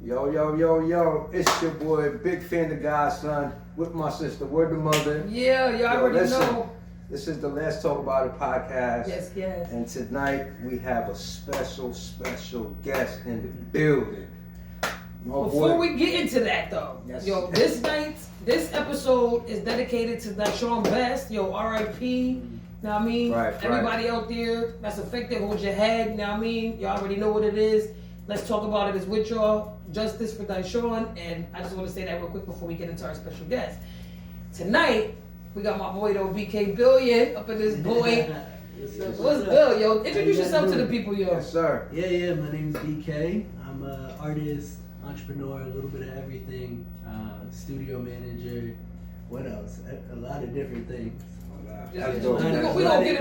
Yo, yo, yo, yo, it's your boy, big fan of Godson, with my sister, word to mother. Yeah, y'all already know. This is the Let's Talk About It podcast. Yes, yes. And tonight we have a special guest in the building. Before we get into that though, Yes. yo, this episode is dedicated to Dashawn Best, yo, R.I.P. Know what I mean? Right, Everybody out there that's affected, hold your head, know what I mean? Y'all already know what it is. Let's talk about it as with y'all. Justice for Dashawn, and I just want to say that real quick before we get into our special guest. Tonight, we got my boy though, BK Billion, up in this boy. What's good, yo? Introduce yourself to the people, yo. Yes, sir. Yeah, my name's BK. I'm an artist, entrepreneur, a little bit of everything, studio manager, what else? A lot of different things. That's We dope. gonna get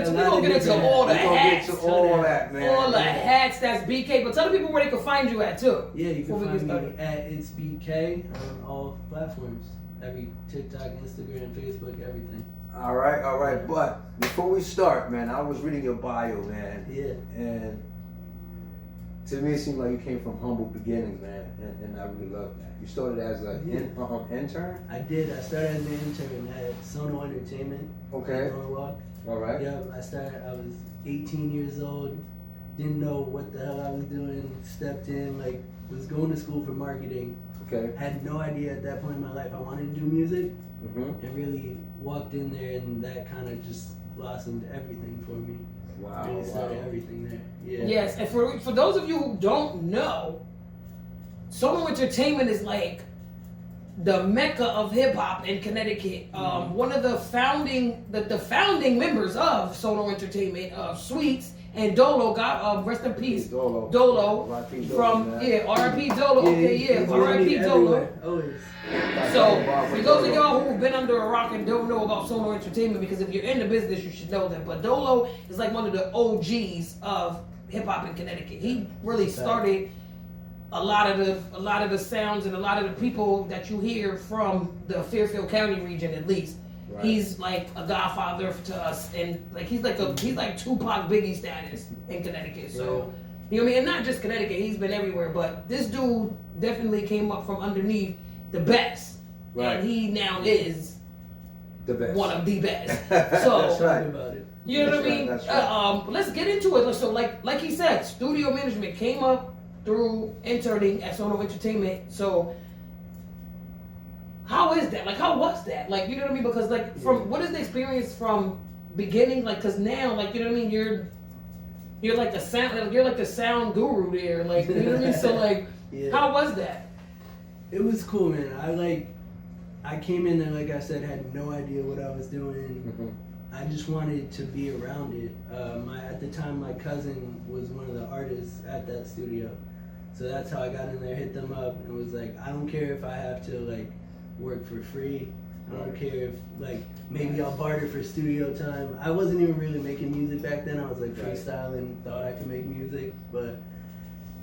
into all the hats. Get to all that, man. All the hats, that's BK. But tell the people where they can find you at too. Yeah, you can Before we find get me started. at It's BK on all platforms. Every TikTok, Instagram, Facebook, everything. All right. But before we start, man, I was reading your bio, man. Yeah. And to me, it seemed like you came from humble beginnings, man. And I really love that. You started as an intern? I did. I started as an intern at Sono Entertainment. Okay. In Norwalk. All right. Yeah, I was 18 years old, didn't know what the hell I was doing, stepped in, was going to school for marketing. Okay. Had no idea at that point in my life I wanted to do music, Mm-hmm. and really walked in there, and that kind of just blossomed everything for me. Wow. Really started everything there. Yeah. Yes, and for those of you who don't know, Sono Entertainment is like the mecca of hip hop in Connecticut. One of the founding members of Sono Entertainment, Sweets and Dolo, got rest in peace. Dolo R.I.P. from man. R.I.P. Dolo. Okay, he's yeah, R.I.P. really Dolo. everywhere, always. So, for those of y'all who've been under a rock and don't know about Sono Entertainment, because if you're in the business, you should know that. But Dolo is like one of the OGs of hip hop in Connecticut. He really started a lot of the sounds and a lot of the people that you hear from the Fairfield County region, at least. Right. He's like a godfather to us, and he's like Tupac Biggie status in Connecticut. So. You know what I mean? And not just Connecticut, he's been everywhere, but this dude definitely came up from underneath the best. Right. And he now is The best. one of the best. That's So, right. About it. you know what I mean? That's right. Let's get into it. So like he said, studio management came up through interning at Sono Entertainment. So how is that? How was that? You know what I mean? Because what is the experience from beginning? Cause now, you know what I mean? You're like the sound guru there, you know what I mean? So Yeah. how was that? It was cool, man. I came in there, like I said, had no idea what I was doing. Mm-hmm. I just wanted to be around it. At the time, my cousin was one of the artists at that studio, so that's how I got in there. Hit them up and was like, I don't care if I have to work for free. I don't care if maybe I'll barter for studio time. I wasn't even really making music back then. I was freestyling, thought I could make music, but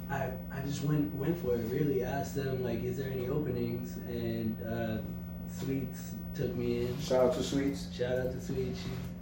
I just went for it. Really asked them is there any openings, and Sweets took me in. Shout out to Sweets. Shout out to Sweet.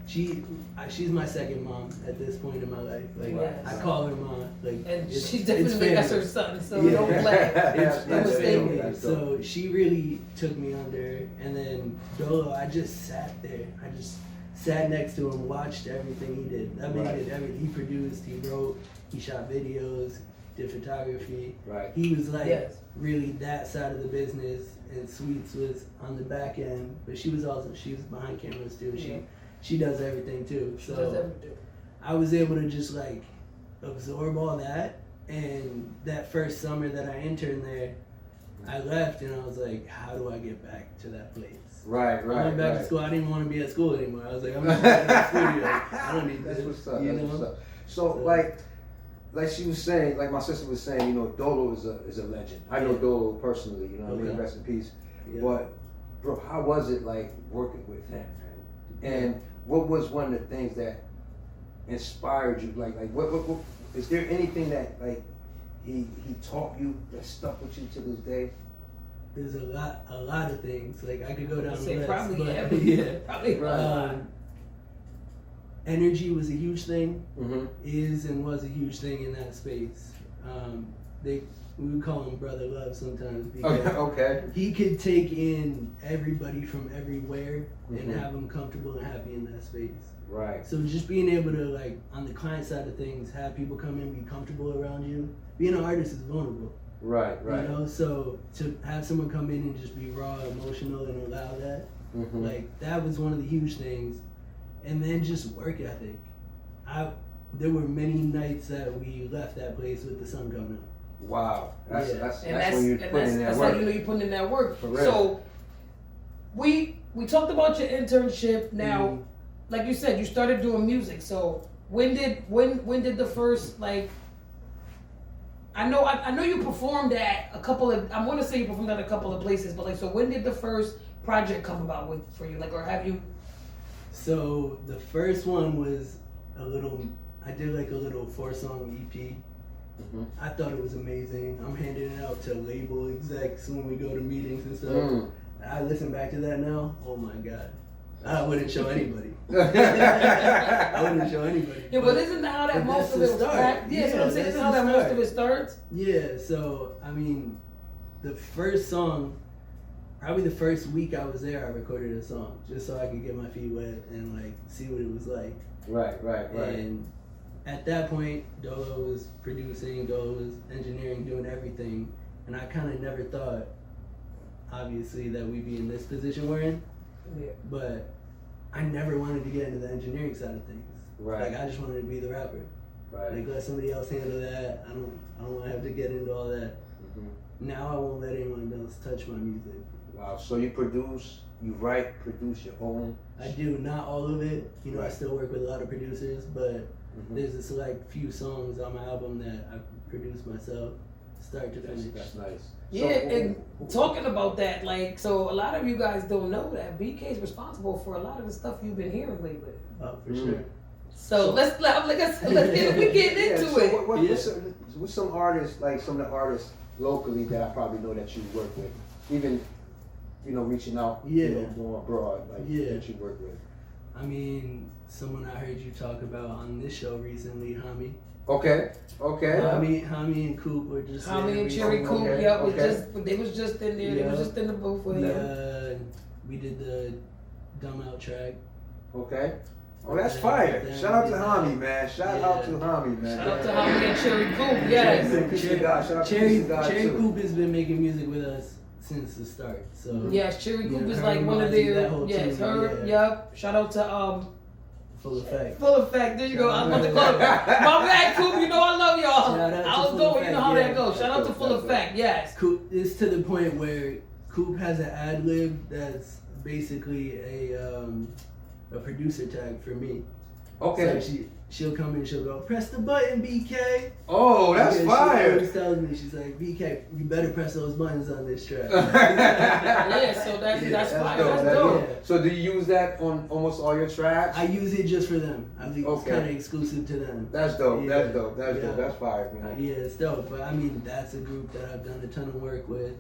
She's my second mom at this point in my life. Yes. I call her mom. And it's she definitely family. that's her son, so Yeah. don't play. That's It's family. dope. So she really took me under, and then Dolo, I just sat there. I just sat next to him, watched everything he did. I mean, he did everything. He produced, he wrote, he shot videos, did photography. Right. He was Yes. really that side of the business, and Sweets was on the back end, but she was behind cameras too. Yeah. She does everything too. She So does everything. I was able to just absorb all that. And that first summer that I interned there, I left and I was like, how do I get back to that place? Right. I went back to school. I didn't want to be at school anymore. I was like, I'm just going to the studio. I don't need That's this. what's up. You That's know? what's up. So like she was saying, like my sister was saying, Dolo is a legend. I know Yeah. Dolo personally, you know what I mean? Okay. Rest in peace. Yeah. But bro, how was it working with him, man? And what was one of the things that inspired you? What is there anything that he taught you that stuck with you to this day? There's a lot of things. I could go down the Say list. probably but, everything. Probably energy was a huge thing. Mm-hmm. Is and was a huge thing in that space. We would call him Brother Love sometimes because Okay. he could take in everybody from everywhere and Mhm. have them comfortable and happy in that space. Right. So just being able to, like, on the client side of things, have people come in, be comfortable around you. Being an artist is vulnerable. Right. Right. You know, so to have someone come in and just be raw, emotional, and allow that, Mhm. like, that was one of the huge things. And then just work ethic. There were many nights that we left that place with the sun coming up. Wow. That's Yeah. that's And that's when you put in that that's work. how you know you're putting in that work. For real. So we talked about your internship. Now, Mhm. like you said, you started doing music. So when did the first, like, I know you performed at a couple of, I want to say you performed at a couple of places, but like, so when did the first project come about for you? Like, or have you? So the first one was I did like a little 4-song EP. Mhm. I thought it was amazing. I'm handing it out to label execs when we go to meetings and stuff. Mm. I listen back to that now. Oh my god, I wouldn't show anybody. I wouldn't show anybody. Yeah, but isn't that how that but most that's of the it was? start. Yeah, that's what I'm saying. that's Isn't how the that most start. of it starts? Yeah, so I mean, the first song, probably the first week I was there, I recorded a song just so I could get my feet wet and like see what it was like. Right. And at that point, Dolo was producing, Dolo was engineering, doing everything, and I kind of never thought, obviously, that we'd be in this position we're in. Yeah. But I never wanted to get into the engineering side of things. Right. Like I just wanted to be the rapper. Right. Like let somebody else handle that. I don't want to have to get into all that. Mhm. Now I won't let anyone else touch my music. Wow. So you produce your own. I do not all of it. You know, I Right. still work with a lot of producers, but Mhm. there's a select few songs on my album that I produced myself, start to finish. That's nice. Yeah, and talking about that, like, so a lot of you guys don't know that BK is responsible for a lot of the stuff you've been hearing lately. Oh, for Mm. sure. So let's get into so it. What's some artists, like some of the artists locally that I probably know that you work with, even reaching out, Yeah. more abroad, like Yeah. that you work with. I mean, someone I heard you talk about on this show recently, Hami. Okay. Hami and Coop were just Tommy there and Cherry recently. Coop, Okay, yep, okay. they was just in there. They was Yeah. just in the booth with him. We did the Dumb Out track. Okay. Oh, that's fire! Shout out to Hami, man. Shout out to Hami, man. Shout out to Tommy and Cherry Coop, yes. Cherry Coop has been making music with us since the start. So Yes, Cherry you Coop know, is her like and one of Monty, that their, whole yes, team, her, yeah. yep. Shout out to Full Effect. Full Effect. There you go. I was about to call it. My bad, Coop. You know I love y'all. Shout out to I was Full going. You know how Effect, that yeah. goes. Shout out to Full Effect. Yes. Coop, it's to the point where Coop has an ad lib that's basically a producer tag for me. Okay. So she'll come in and she'll go, press the button, BK. Oh, that's She fire. always tells me, she's like, BK, you better press those buttons on this track. Yeah. So that's Yeah, that's that's fire. dope, That's that's dope. dope. So do you use that on almost all your tracks? I use it just for them. I think Okay. it's kind of exclusive to them. That's dope. Yeah. That's dope. That's Yeah. dope. That's fire, man. Yeah, it's dope. But I mean, that's a group that I've done a ton of work with.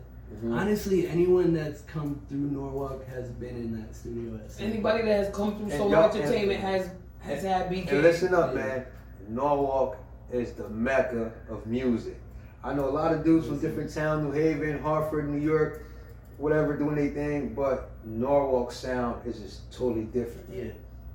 Mhm. Honestly, anyone that's come through Norwalk has been in that studio at some Anybody that has come through And Soul y'all- Entertainment has had BK. And listen up, Yeah. man. Norwalk is the mecca of music. I know a lot of dudes from different towns, New Haven, Hartford, New York, whatever, doing their thing, but Norwalk sound is just totally different. Yeah.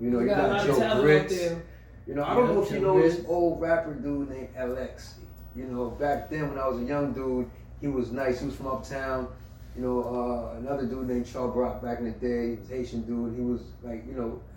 You know, We you got a got lot of Joe talent out Grits. there. You know, I don't Yeah, know if you Joe know this Grits. old rapper dude named LX. You know, back then when I was a young dude, he was nice. He was from uptown. You know, another dude named Charles Brock back in the day, he was Haitian dude. He was like,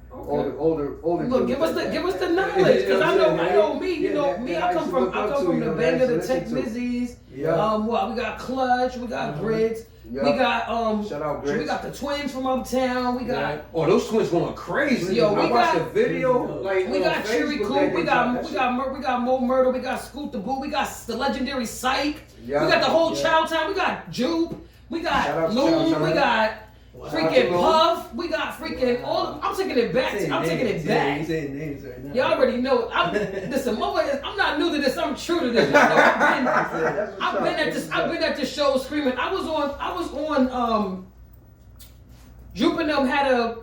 Okay. older. Look, dude give us like the that. knowledge, because I know Yeah, me. You yeah, know that- me. that I used come to from look up to, the you know, banger, that the I used to Tech listen to. Mizzies. Yeah. We got Clutch, we got Grits, Yeah. we got Shout out we Grits. got the Twins from uptown. We got Oh, those twins going crazy. Yo, I we watched got- the video. Like, we on got Cherry Facebook Coop, that we they got dropped we got Mo Myrtle, we got Scoot the Boo, we got the legendary Psych, Yeah. we got the whole Yeah. Child Town, we got Jupe, we Shout out got to Loom, Child we Town. got Wow. freaking Loom. Puff, we got freaking all. I'm taking it back. Saying I'm taking names, it yeah, back. you saying names right now. Y'all already know. Listen, I'm not new to this. I'm true to this. Y'all know I've been at this show screaming. I was on Jupe and them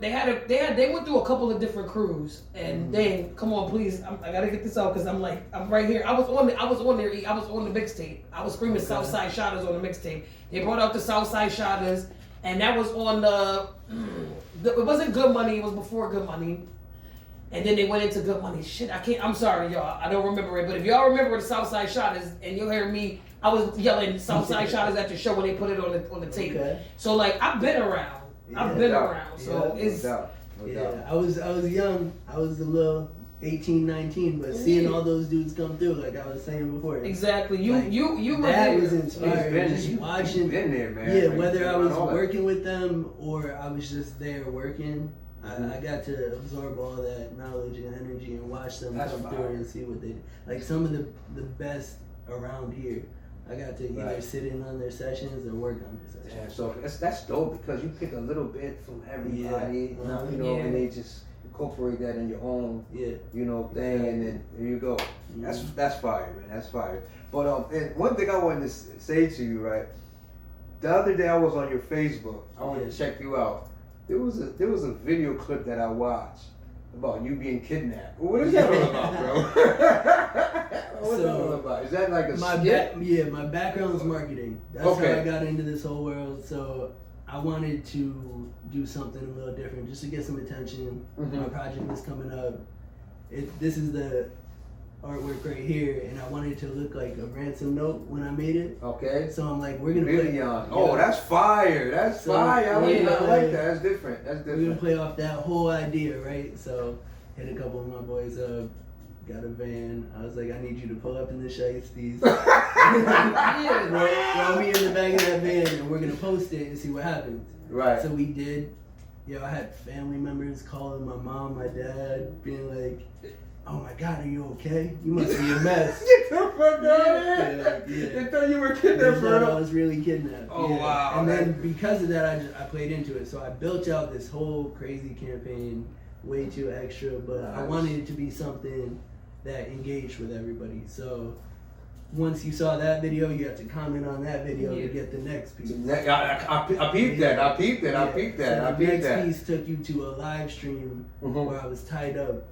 they went through a couple of different crews, and then come on, please, I gotta get this out because I'm right here. I was on the mixtape. I was screaming Southside Shotters on the mixtape. They brought out the Southside Shotters, and that was on it wasn't Good Money. It was before Good Money, and then they went into Good Money. Shit, I'm sorry, y'all. I don't remember it, but if y'all remember the Southside Shotters, and you'll hear me, I was yelling Southside Shotters at the show when they put it on the tape. Okay. So like I've been around. I've been around, so it's no doubt. I was young. I was a little 18, 19, but seeing all those dudes come through, like I was saying before. Exactly. You were that there. was inspiring. Just watching. Been there, man. Yeah, whether I was working with them or I was just there working, I got to absorb all that knowledge and energy and watch them come through and see what they do. Like some of the best around here. I got to either sit in on their sessions or work on their sessions. Yeah, so that's dope because you pick a little bit from everybody, and they just incorporate that in your own, thing, and then there you go. That's fire, man. That's fire. But and one thing I wanted to say to you, right? The other day I was on your Facebook. I wanted to check you out. There was a video clip that I watched about you being kidnapped. What is that all about, bro? What's that all about? Is that like a skit? My background is marketing. That's how I got into this whole world. So I wanted to do something a little different just to get some attention. My project was coming up. This is the artwork right here, and I wanted it to look like a ransom note when I made it. Okay. So I'm like, we're gonna play. Oh, that's fire! That's fire! I like that. That's different. We're gonna play off that whole idea, right? So hit a couple of my boys up. Got a van. I was like, I need you to pull up in the shiesties. Throw me in the back of that van, and we're gonna post it and see what happens. Right. So we did. I had family members calling my mom, my dad, being like, "Oh my God, are you okay? You must be a mess." Get the fuck out of here! They thought you were kidnapped, bro. I was really kidnapped. Oh wow! And then because of that, I played into it. So I built out this whole crazy campaign, way too extra, but I wanted it to be something that engaged with everybody. So once you saw that video, you have to comment on that video to get the next piece. I peeped that. I peeped that. The next piece took you to a live stream where I was tied up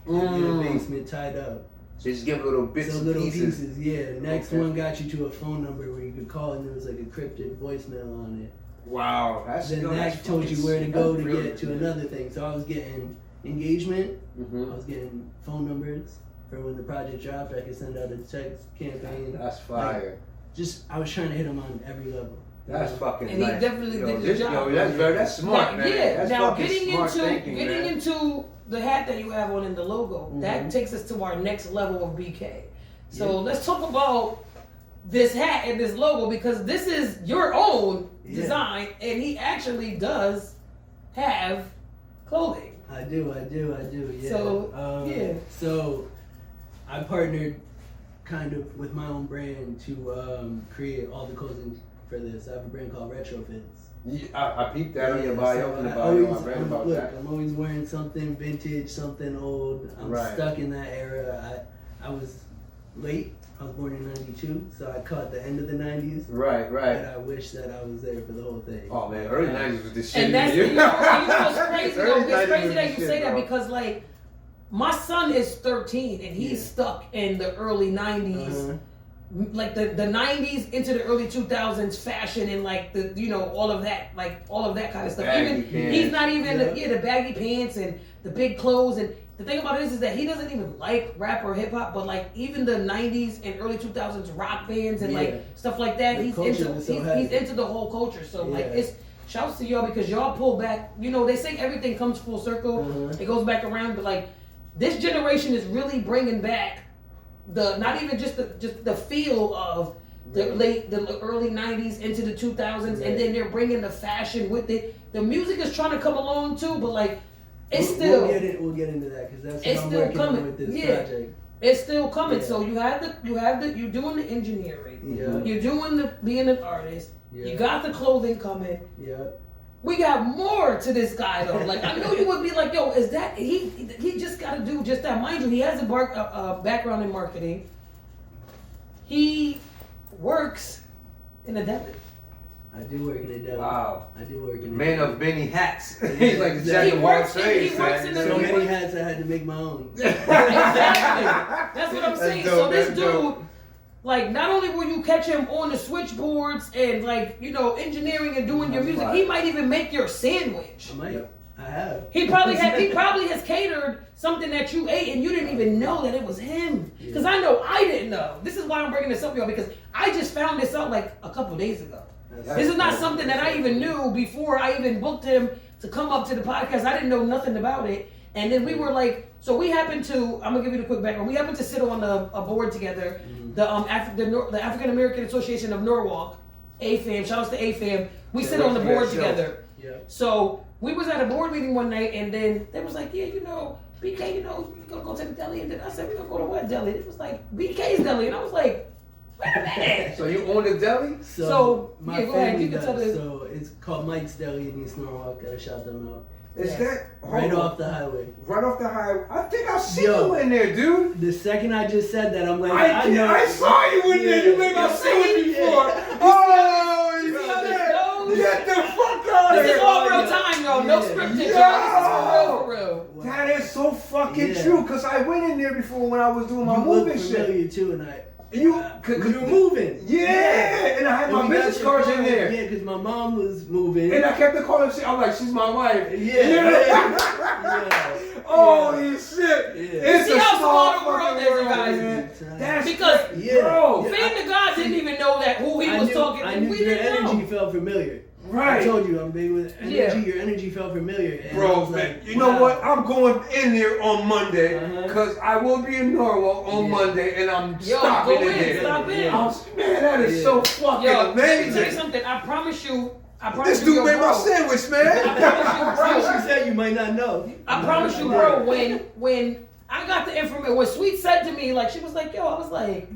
in the basement, tied up. So just give little bits and pieces. Yeah. Next one got you to a phone number where you could call and there was like a cryptic voicemail on it. Wow. Then that told you where to go to get to another thing. So I was getting engagement. I was getting phone numbers for when the project dropped. I could send out a text campaign. That's fire. I was trying to hit them on every level. That's fucking and nice. And he definitely did his job. That's smart, man. Yeah. That's now getting into the hat that you have on in the logo, that takes us to our next level of BK. So let's talk about this hat and this logo because this is your own design, and he actually does have clothing. I do, yeah. So, So, I partnered kind of with my own brand to create all the clothing for this. I have a brand called Retrofits. Yeah, I peeped that on your bio. I'm always wearing something vintage, something old. I'm stuck in that era. I was late. I was born in '92, so I caught the end of the '90s. Right. But I wish that I was there for the whole thing. Oh man, early '90s was the shit. And that's you know what's crazy though. It's crazy that you say that because like my son is 13 and he's stuck in the early '90s. Like the 90s into the early 2000s fashion and like the all of that kind of stuff. He's not even the baggy pants and the big clothes. And the thing about it is that he doesn't even like rap or hip hop, but like even the 90s and early 2000s rock bands and like stuff like that. He's into the whole culture. So like it's shouts to y'all because y'all pull back. They say everything comes full circle. It goes back around, but like this generation is really bringing back not even just the feel of the early 90s into the 2000s, and then they're bringing the fashion with it. The music is trying to come along too, but like it's still we'll get into that because that's what I'm working on with this project. It's still coming. So you have you're doing the engineering. You're doing being an artist. You got the clothing coming. We got more to this guy though. Like I knew you would be like, yo, is that he just got to do just that? Mind you, he has a background in marketing. He works in a deli. I do work in a deli. Wow. I do work in a Man deli. of many hats. He's like the He jack of all works in- trades, he works man. in the- So many hats I had to make my own. Exactly. That's what I'm saying. dope, So this that's dude, dope. like, not only will you catch him on the switchboards and like, you know, engineering and doing your That's music, right. he might even make your sandwich. I might. Yep. I have. He probably has catered something that you ate and you didn't even know that it was him. Because I know I didn't know. This is why I'm bringing this up, y'all, because I just found this out like a couple days ago. This is not something that I even knew before I even booked him to come up to the podcast. I didn't know nothing about it. And then we were like, so we happened to, I'm gonna give you the quick background. We happened to sit on a board together, the African American Association of Norwalk, AFAM, shout out to AFAM. We sit on the board together. Yeah. So we was at a board meeting one night and then they was like, yeah, you know, BK, you know, we're gonna go to the deli. And then I said, we're gonna go to what deli? It was like, BK's deli. And I was like, wait a minute. So you own the deli? So, my yeah, go ahead, family you can tell does. the- So it's called Mike's Deli in East Norwalk. Gotta shout them out. Is Yes. that Right hold on. off the highway. Right off the highway? I think I've seen Yo. you in there, dude. The second I just said that, I'm like, I know. saw you in there. You made my sandwich before. Oh, you see how shit. this goes? Get the fuck out of This here. is all real time, y'all. No Yeah. scripted, Yo. y'all. This is for real, for real. That is so fucking Yeah. true, because I went in there before when I was doing my You look moving shit. familiar too, and I. You, you were moving. Yeah, and I had my And we got business your cards in card, there. Yeah, because my mom was moving. And I kept the calling shit. I'm like, she's my wife. Yeah. Holy shit. Yeah. It's See a how small small the world fucking is, you world, guys. man. That's Because Yeah. bro. Fame to God didn't even know that who he was talking I to. knew We your didn't energy know. felt familiar. Right. I told you I'm big with energy. Yeah. Your energy felt familiar. And I Bro, was man, like, you know wow. what? I'm going in there on Monday Uh-huh. because I will be in Norwalk on Yeah. Monday, and I'm Yo, stopping go in in, there. stop in. Man, that is Yeah. so fucking Yo, let me tell you amazing. something. I promise you, This dude yo, made my bro. sandwich, man. I promise you, She said you might not know. I promise you, bro, when I got the information, when Sweet said to me, like, she was like, yo, I was like,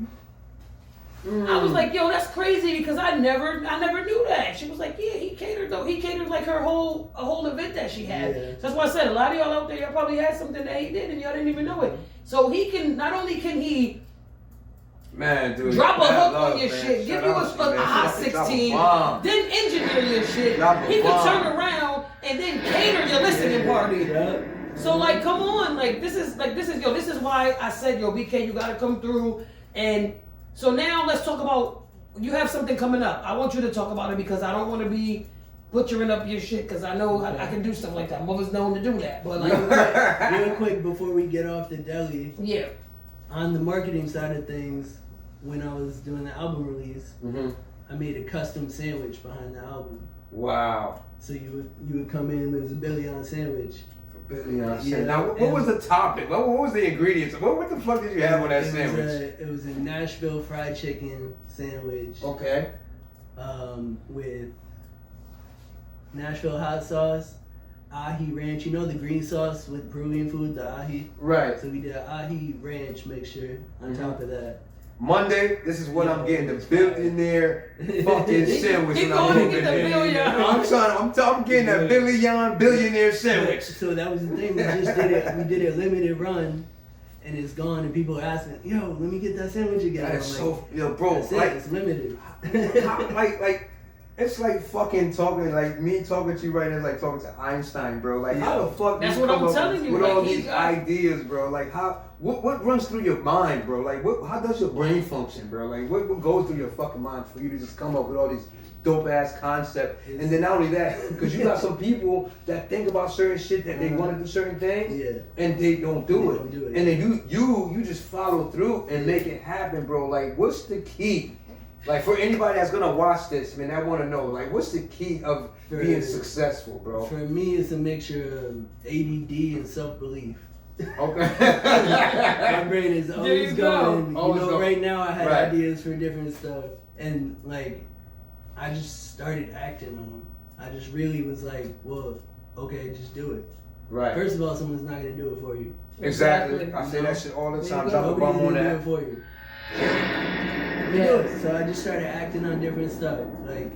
yo, that's crazy because I never knew that. She was like, yeah, he catered though. He catered like a whole event that she had. Yeah. So that's why I said a lot of y'all out there, y'all probably had something that he did and y'all didn't even know it. So he can, not only can he Man, dude. drop a mad hook love, on your man. shit, give Shout you out to a man. hot Drop a 16, bomb. then engineer your shit. Drop a He could bomb. turn around and then cater your listening party. Yeah. So like, come on, like this is why I said, yo, BK, you gotta come through. And so now let's talk about, you have something coming up. I want you to talk about it because I don't want to be butchering up your shit because I know I can do stuff like that. Mother's known to do that, but like, Real quick before we get off the deli, yeah, on the marketing side of things, when I was doing the album release, Mm-hmm. I made a custom sandwich behind the album. Wow. So you would come in, there's a Billy on sandwich. Billy on Yeah, Now, what was the topic? What was the ingredients? What the fuck did you have on that sandwich? It was a Nashville fried chicken sandwich Okay. with Nashville hot sauce, ahi ranch. You know the green sauce with Peruvian food, the ahi? Right. So we did an ahi ranch mixture on Mhm. top of that. Monday, this is what I'm getting, the billionaire fucking sandwich. He when I'm going to get moving the in. billion. I'm getting that billionaire sandwich. So that was the thing. We just did it. We did a limited run, and it's gone. And people are asking, "Yo, let me get that sandwich again." That I'm is like, so, yo, bro, That's it. like, It's limited. like, it's like fucking talking, like me talking to you right now is like talking to Einstein, bro. Like, how the fuck That's you what come I'm up telling you, with like, all he's these got- ideas, bro? Like, what runs through your mind, bro? Like, how does your brain function, bro? Like, what goes through your fucking mind for you to just come up with all these dope ass concepts? And then not only that, because you got some people that think about certain shit that they want to do certain things, Yeah. and they don't do They it. don't do it. And then you just follow through and make it happen, bro. Like, what's the key? Like, for anybody that's gonna watch this, man, I want to know, like, what's the key of being successful, bro? For me, it's a mixture of ADD and self-belief. Okay. My brain is always you go. going. Always You know, go. right now I had Right. ideas for different stuff, and like, I just started acting on them. I just really was like, well, okay, just do it. Right. First of all, someone's not gonna do it for you. Exactly. I say that shit all the time. Drop a Nobody's bomb on gonna do that. it for you. Let me do it. So I just started acting on different stuff. Like,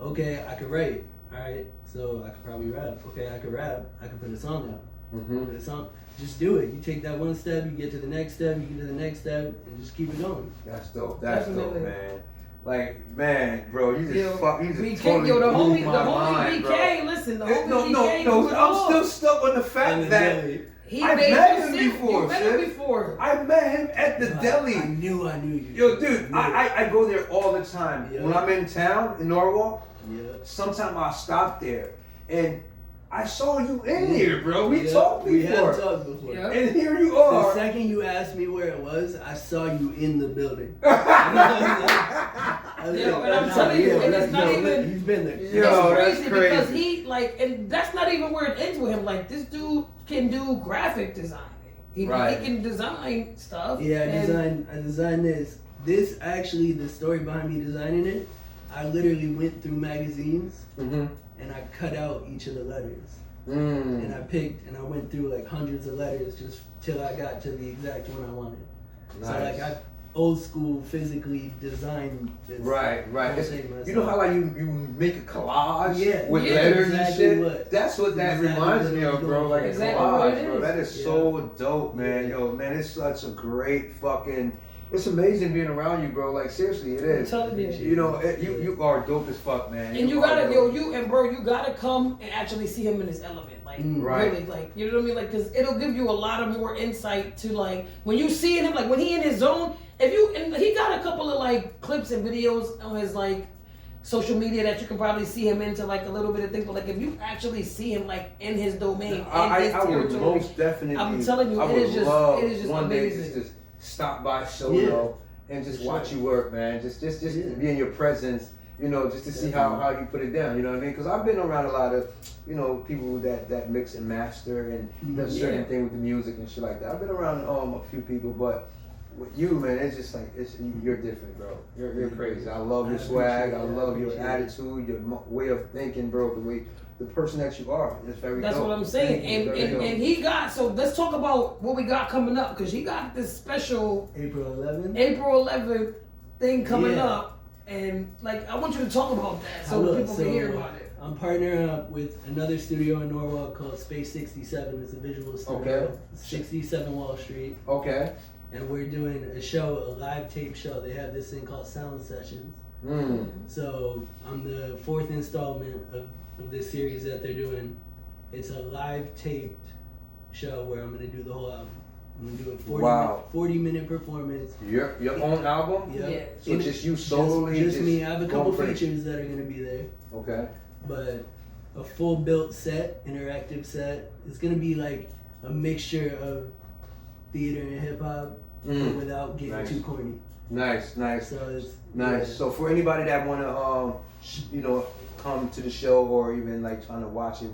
okay, I could write. All right, so I could probably rap. Okay, I could rap. I could put a song out. Mm-hmm. Put a song. Just do it. You take that one step, you get to the next step, you get to the next step, and just keep it going. That's dope. That's dope, Definitely. man. Like, man, bro, you just BK, totally yo, the blew homie my BK, mind, listen, the bro. homie No, BK. I'm still stuck on the fact that he I've made met you him sick. before, You met him sis. before. I met him at the deli. I knew you. Yo, dude, I go there all the time. Yeah. When I'm in town, in Norwalk, Yeah. sometimes I stop there. And I saw you in here, bro. We talked before. We have talked before. Yeah. And here you The are. second you asked me where it was, I saw you in the building. Yo, and I'm telling you, and it's not even. He's been there. Yo, it's that's crazy because crazy. he like, and that's not even where it ends with him. Like this dude can do graphic design. He can design stuff. Yeah, I designed this. This actually, the story behind me designing it, I literally went through magazines Mm-hmm. and I cut out each of the letters. Mm. And I picked and I went through like hundreds of letters just till I got to the exact one I wanted. Nice. So like I old school physically designed this. Right. whole It's, thing myself. you know how like you make a collage Yeah. with Yeah, letters exactly and shit? what- That's what that exactly reminds what me I'm of, bro. doing. Like a Exactly what collage, it bro. is. That is Yeah. so dope, man. Yeah. Yo, man, it's such a great fucking. It's amazing being around you, bro. Like seriously, it I'm is. telling you. You know, you are dope as fuck, man. And you are gotta, dope. you gotta come and actually see him in his element. Like, Right. really, like, you know what I mean? Like, cause it'll give you a lot of more insight to like, when you see him, like when he in his zone, and he got a couple of like clips and videos on his like social media that you can probably see him into like a little bit of things, but like if you actually see him like in his domain, in his I would territory, most definitely. I'm telling you, I it would is just- love it is just one day amazing. just to stop by Sono and just For watch sure. you work, man. Just Yeah. be in your presence, you know, just to see how you put it down. You know what I mean? Because I've been around a lot of, you know, people that mix and master and does certain Yeah. thing with the music and shit like that. I've been around a few people, but with you, man, it's just like you're different, bro. You're crazy. I love your swag. I love your attitude, your way of thinking, bro. The person that you are. It's very That's dope. what I'm saying. Very dope. And he got, so let's talk about what we got coming up, because he got this special April 11th. April 11th thing coming Yeah. up. And like, I want you to talk about that so I will. people can hear about it. I'm partnering up with another studio in Norwalk called Space 67. It's a visual studio. Okay. 67 Wall Street. Okay. And we're doing a live tape show. They have this thing called Sound Sessions. Mm. So I'm the fourth installment of this series that they're doing. It's a live taped show where I'm gonna do the whole album. I'm gonna do a 40-minute performance. Your own album? Yep. Yeah. So And just you solely? just me. I have a couple going crazy. features that are gonna be there, Okay. but a full built set, interactive set. It's gonna be like a mixture of theater and hip hop, but without getting Nice. too corny. Nice. So it's Nice. yeah. So for anybody that wanna you know, come to the show or even like trying to watch it,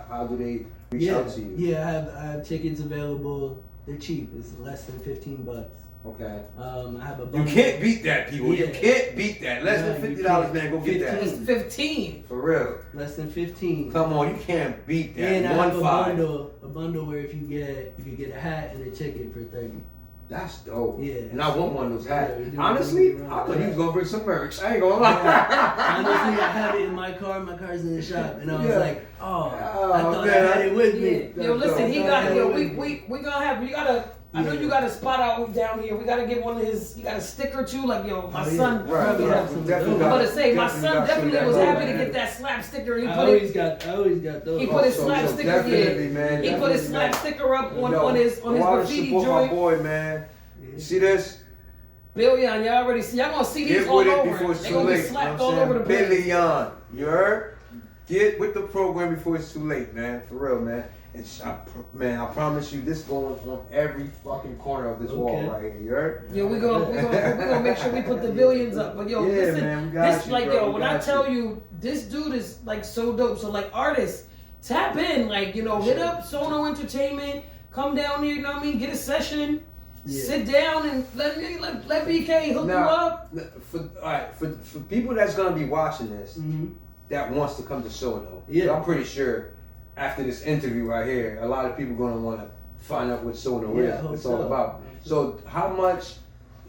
how do they reach out to you? Yeah, I have tickets available. They're cheap. It's less than $15. Okay. I have a You bundle. can't beat that, people. You Yeah. can't beat that. Less No, than you $50, can't. man. Go get that. It's 15. For real. Less than 15. Come on, you can't beat that. And I have 1-5. a bundle where if you get a hat and a ticket for 30. That's dope. Yeah. And I want one of those hats. Yeah, we do. Honestly, We do. I thought he was gonna bring some merch. I ain't gonna lie. Honestly, I have it in my car. My car's in the shop, and I was Yeah. like, oh, Oh, I thought man. I had it with Yeah. me. Yo, listen, he That's got, dope. yo, we gonna have, you gotta, I know Yeah. you got a spot out down here. We gotta get one of his, you got a sticker too, like, yo, my Oh, yeah. son. Right, Probably right. have some Definitely of got- I'm gonna say, my definitely son got some definitely of was that happy going, to man. get that slap sticker. He I put always it, got those. he put his So- slap so sticker, definitely, yeah. man, He put his definitely, slap man. sticker up on Yo, his go out and graffiti support joint. my boy, man. You see this? Billion, y'all already see, y'all gonna see these Get all with it over. before it's They too gonna be late. slapped You know all what over I'm the saying? place. Billion. You heard? Get with the program before it's too late, man. For real, man. And I promise you, this going on every fucking corner of this wall Okay. right here. You heard? Yo, we gonna make sure we put the billions up. But yo, Yeah, listen, man, we got this you, like bro, yo, we when I got tell you. you, this dude is like so dope. So like artists, tap in, like you know, hit up Sono Entertainment, come down here, you know what I mean, get a session, Yeah. sit down and let BK hook you up. For people that's gonna be watching this, Mm-hmm. that wants to come to Sono, Yeah. I'm pretty sure after this interview right here, a lot of people gonna want to find out what Sono Yeah, I is. hope It's all so. about. So how much?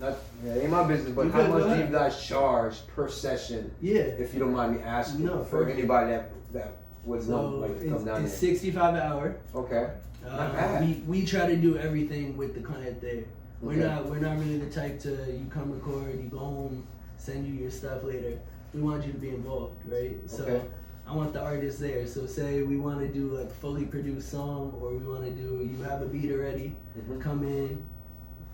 Not, yeah, ain't my business, but You how good, much go do you ahead. guys charge per session? Yeah. If you don't mind me asking, No, for perfect. anybody that would want So like to come down it's there. $65 an hour. Okay. Not bad. We try to do everything with the client there. Okay. We're not really the type to you come record, you go home, send you your stuff later. We want you to be involved, right? So Okay. I want the artist there. So say we want to do like fully produced song, or we want to do, you have a beat already, come in,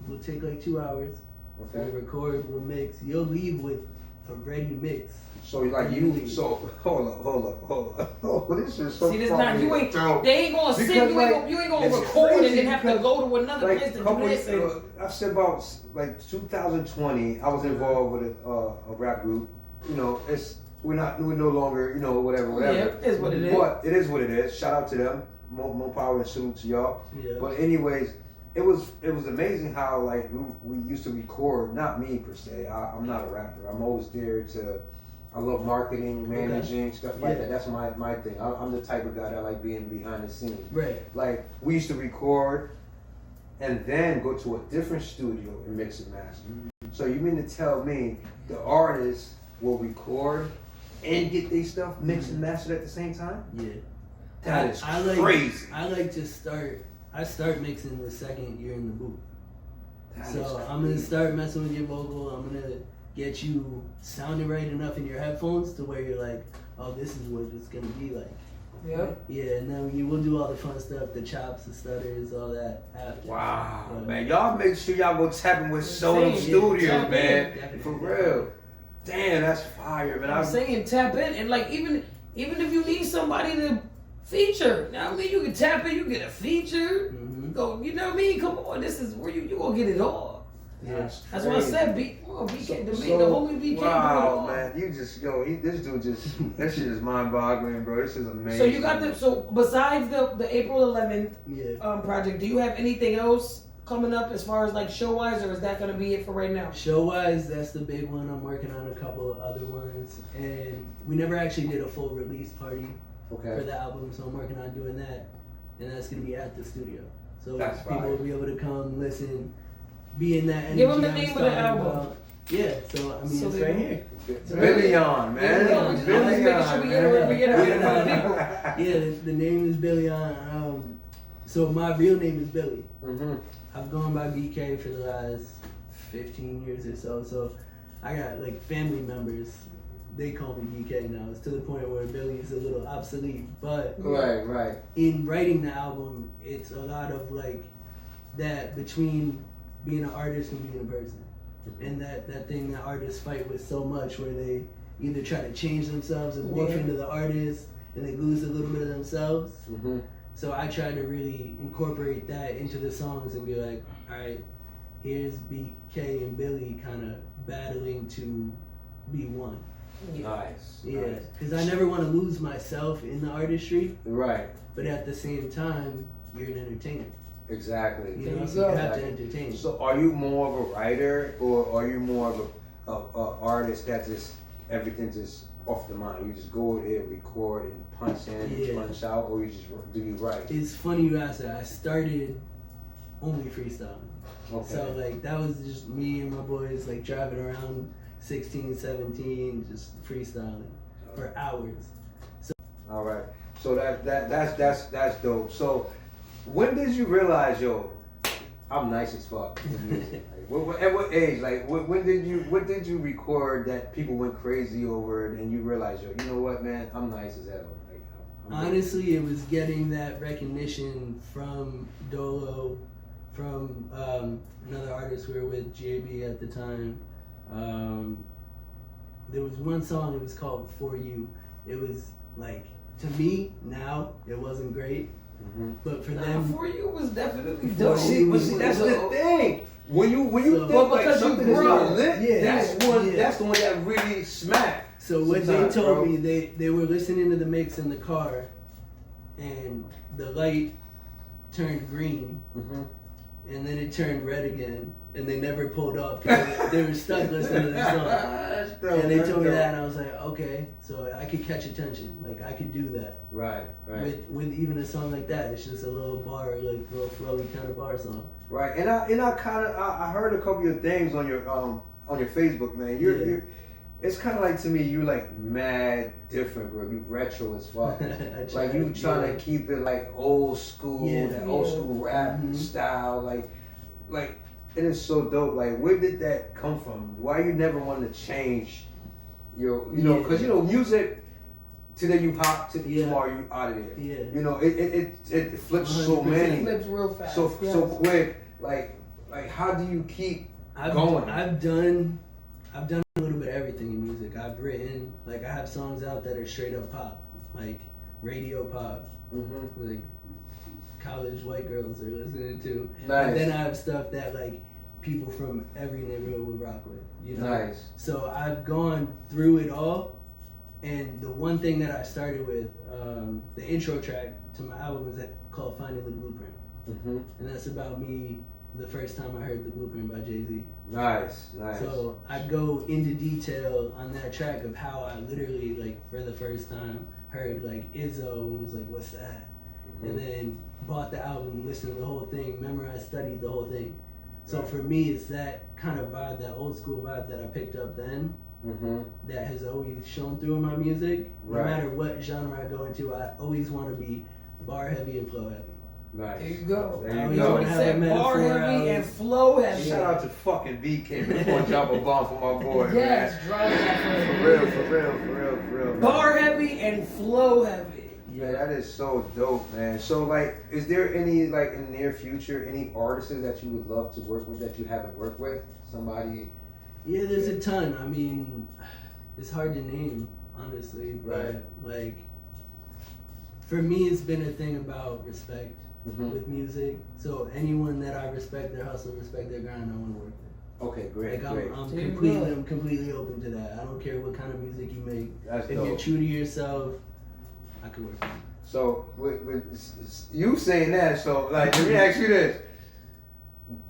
we'll take like 2 hours. Okay. We'll record, we'll mix. You'll leave with a ready mix. So like you, so hold up. Oh, this is so See, this not you ain't. dope. They ain't gonna sit. Because, You ain't gonna it's record and crazy then have to because, go to another like, place to couple, do this. And, I said about like 2020, I was involved with a rap group. You know, we're no longer, you know, whatever. yeah, it is what it is. But it is what it is. Shout out to them. More power and salute to y'all. Yeah. But anyways, it was amazing how like we used to record. Not me per se. I'm not a rapper. I'm always there to. I love marketing, managing, stuff like that. That's my thing. I'm the type of guy that like being behind the scenes. Right. Like we used to record, and then go to a different studio and mix and master. So you mean to tell me the artists will record and get their stuff mixed and mastered at the same time? Yeah. That is crazy. crazy. I like to start. I start mixing the second you're in the booth. So I'm gonna start messing with your vocal. I'm gonna get you sounding right enough in your headphones to where you're like, oh, this is what it's gonna be like. yeah. Yeah, and then we'll do all the fun stuff, the chops, the stutters, all that after. Wow, man. Y'all make sure y'all go tapping with Soul Studio, tap in. man. Definitely. For real. Damn, that's fire, man. I'm saying tap in, and like even if you need somebody to feature, now I mean you can tap in, you get a feature. Mm-hmm. Go, you know what I mean? Come on, this is where you gonna get it all. Yeah. That's what I said. BK, the homie BK. Wow, man. You just this dude just that shit is mind boggling, bro. This is amazing. So you got the besides the April 11th project, do you have anything else coming up as far as like show wise, or is that gonna be it for right now? Show wise, that's the big one. I'm working on a couple of other ones, and we never actually did a full release party for the album, so I'm working on doing that, and that's gonna be at the studio. So That's people fire. will be able to come listen, be in that energy. Give them the I was name of the talking album. about. Yeah, so I mean, So it's they right know. here. Billion, man. I'm just making sure we reiterate for the people. Yeah, the name is Billion. So my real name is Billy. Mm-hmm. I've gone by BK for the last 15 years or so. So I got like family members. They call me BK now. It's to the point where Billy is a little obsolete. But Right. in writing the album, it's a lot of like that between being an artist and being a person. And that thing that artists fight with so much, where they either try to change themselves and morph into the artist, and they lose a little bit of themselves. Mm-hmm. So I try to really incorporate that into the songs and be like, all right, here's BK and Billy kind of battling to be one. Nice. Yeah, because I never want to lose myself in the artistry, Right. but at the same time, you're an entertainer. Exactly. You know, you so go. you have to entertain. So are you more of a writer, or are you more of a artist that just everything just off the mind? You just go there, record, and punch in, and punch out, or do you write? It's funny you ask that. I started only freestyling. Okay. So like that was just me and my boys like driving around 16, 17, just freestyling for hours. All right. So that's dope. So when did you realize, yo, I'm nice as fuck in music? Like, at what age? Like when did you record that people went crazy over it, and you realized, yo, you know what, man, I'm nice as hell. Like, honestly, it was getting that recognition from Dolo, from another artist we were with, JB at the time. There was one song, it was called For You. It was like, to me, now, it wasn't great. Mm-hmm. But for them, For You was definitely But dope. see, that's the thing. When you think like because something you is grew. not lit, Yeah. that's the one that really smacked. so what they Sometimes, told bro. me, they were listening to the mix in the car, and the light turned green, Mm-hmm. and then it turned red again, and they never pulled up because they were stuck listening to the song. And they told me that, and I was like, okay, so I could catch attention, like I could do that. Right. With even a song like that, it's just a little bar, like a little flowy kind of bar song. Right, and I kind of I heard a couple of things on your Facebook, man. You're it's kind of like, to me, you like mad different, bro. You retro as fuck. Like you trying to keep it like old school, that old school rap style, like it is so dope. Like, where did that come from? Why you never want to change your, because music. Today you hop, tomorrow you out of there. Yeah. It flips so 100%. many, It flips real fast. so quick. Like how do you keep going? I've done a little bit of everything in music. I've written, like, I have songs out that are straight up pop, like radio pop, like college white girls are listening to. Nice. And then I have stuff that like people from every neighborhood would rock with. Nice. So I've gone through it all. And the one thing that I started with, the intro track to my album is called Finding the Blueprint. And that's about me the first time I heard The Blueprint by Jay-Z. Nice. So I go into detail on that track of how I literally, like, for the first time heard, like, Izzo and was like, what's that? And then bought the album, listened to the whole thing, memorized, studied the whole thing. So for me, it's that kind of vibe, that old school vibe that I picked up then. That has always shown through in my music. No matter what genre I go into, I always want to be bar heavy and flow heavy. Nice. There you go. There you You go. already said bar heavy and flow heavy. Shout out to fucking BK. We're going to drop a bomb for my boy, Yes, man. drop that For real. bar heavy and flow heavy. Yeah, that is so dope, man. So, like, is there any, like, in the near future, any artists that you would love to work with that you haven't worked with? Somebody... Yeah, there's a ton. I mean, it's hard to name, honestly. But, like, for me, it's been a thing about respect with music. So anyone that I respect their hustle, respect their grind, I want to work with. Okay, great, Like, great. I'm completely open to that. I don't care what kind of music you make. That's if dope. you're true to yourself, I can work with you. So, with you saying that, so, like, let me ask you this.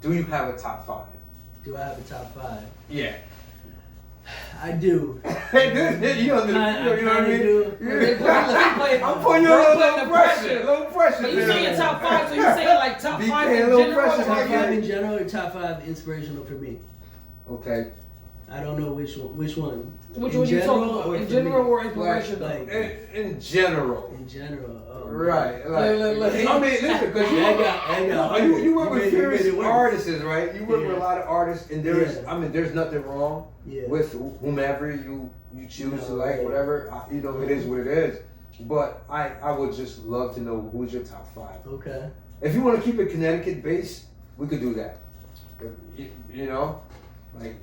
Do you have a top 5? Do I have a top 5? Yeah. I do. You know what I mean? I'm putting you Bro, a little pressure. Little pressure. But you saying top 5, so you saying like top 5 in little general? pressure, Top Yeah. 5 in general or top 5 inspirational for me? Okay. I don't know which one. Which one you talking about? In general or inspirational? Like, In general. in general. Oh, Right. Look. I mean, listen, because you work with various artists, right? You work with a lot of artists, and there's nothing wrong with whomever you choose to like, whatever. It is what it is. But I would just love to know who's your top 5. Okay. If you want to keep it Connecticut based, we could do that. Like.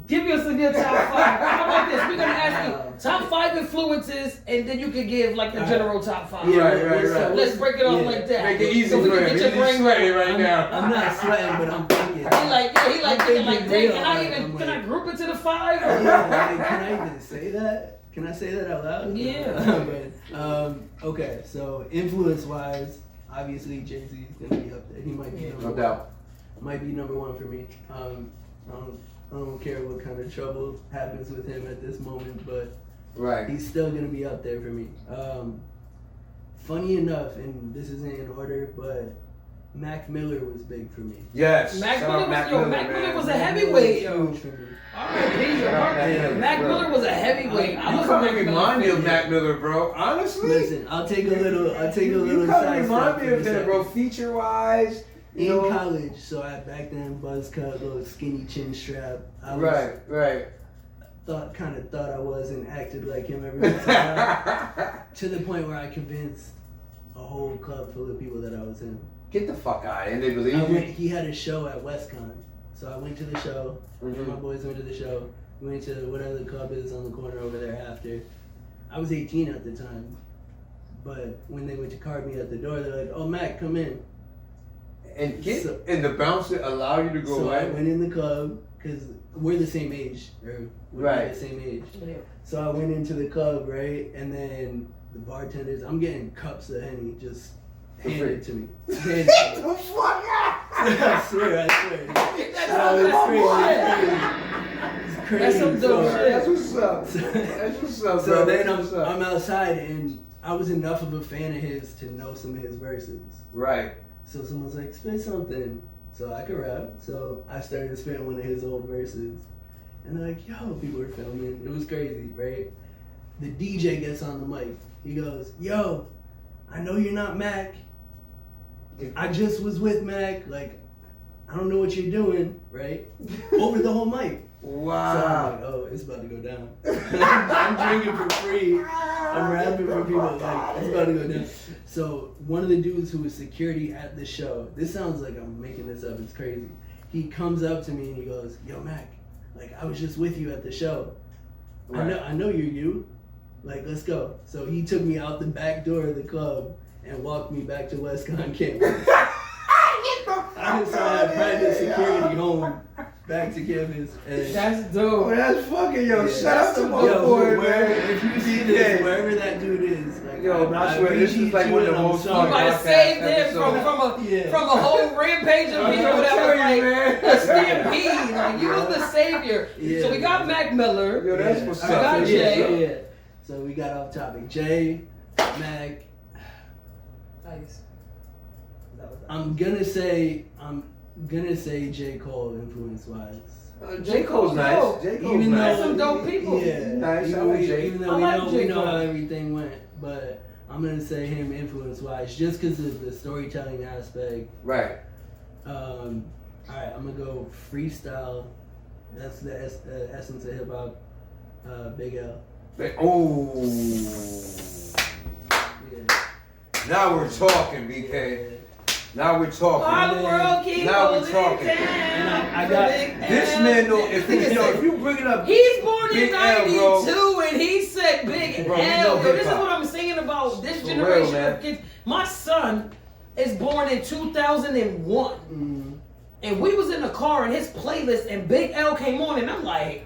Give us a good top 5. How about this? We're gonna ask you top 5 influences, and then you can give like the general top 5. Yeah, right. Let's break it off like that. Make it easy so we for can him. get your brain sweating ready. right now. I'm not sweating, but I'm thinking. He like, thinking dang, can I group it to the 5? Yeah, like, can I even say that? Can I say that out loud? Yeah. Okay, so influence-wise, obviously Jay-Z is gonna be up there. He might be No doubt. might be number 1 for me. I don't care what kind of trouble happens with him at this moment, but he's still gonna be up there for me. Funny enough, and this isn't in order, but Mac Miller was big for me. Yes. Mac Miller was a heavyweight, yo. Huge for me. Mac Miller was a heavyweight. You kind of remind me of Mac Miller, bro. Honestly. Listen, I'll take a little. You kind of remind me of him, bro. Feature wise. In college, so back then buzz cut, little skinny chin strap. I was, Right. Thought I was and acted like him every once in a while. To the point where I convinced a whole club full of people that I was him. Get the fuck out, and they believe you. He had a show at WestCon, so I went to the show. Me and my boys went to the show. We went to whatever the club is on the corner over there after. I was 18 at the time, but when they went to card me at the door, they're like, "Oh, Mac, come in." And the bouncer allow you to go So away? I went in the club because we're the same age, or we're the same age. So I went into the club, right, and then the bartenders, I'm getting cups of Henny just handed to me. Get the fuck out! I swear. It's crazy. That's some dope shit. That's what's up. That's what's up, So bro. then I'm outside, and I was enough of a fan of his to know some of his verses. Right. So someone's like, spit something. So I could rap. So I started spitting one of his old verses. And they're like, yo, people were filming. It was crazy, right? The DJ gets on the mic. He goes, yo, I know you're not Mac. I just was with Mac. Like, I don't know what you're doing, right? Over the whole mic. Wow. So I'm like, oh, it's about to go down. I'm drinking for free. I'm rapping for people. Like, it's about to go down. So one of the dudes who was security at the show, this sounds like I'm making this up, it's crazy. He comes up to me and he goes, yo, Mac, like, I was just with you at the show. Right. I know you're you. Like, let's go. So he took me out the back door of the club and walked me back to WestCon campus. I just had private security home back to campus. And That's dope. Oh, that's fucking yo. Yeah. Shout out to my Yo, boy, wherever, man. if you see this, wherever that dude is, like, Yo, but I swear, this is like one of the most You fun might have saved him from Yeah. from a whole rampage of people I'm that was telling like you, man. a stampede. Like you was the savior. Yeah. So we got Mac Miller. Yo, that's what's I got up. So, Jay. yeah. So we got off topic. Jay, Mac. Nice. I'm gonna say J. Cole influence wise. J. Cole's nice. dope. J. Cole's Even nice. though Some dope people. Yeah, Nice. I even, like Jay. even though I we like know J. we know Cole. how everything went, but I'm gonna say him influence wise just because of the storytelling aspect. Right. All right, I'm gonna go freestyle. That's the essence of hip hop. Big L. Oh. Yeah. Now we're talking, BK. Now we're talking. All the world keep Now we're holding talking. down. And I got- This man know if you bring it up. He's born Big in L, bro. 92 and he said Big Bro, you know L. Yo, this is hip-hop. what I'm saying about this For generation real, man. of kids. My son is born in 2001. Mm, And we was in the car and his playlist and Big L came on and I'm like,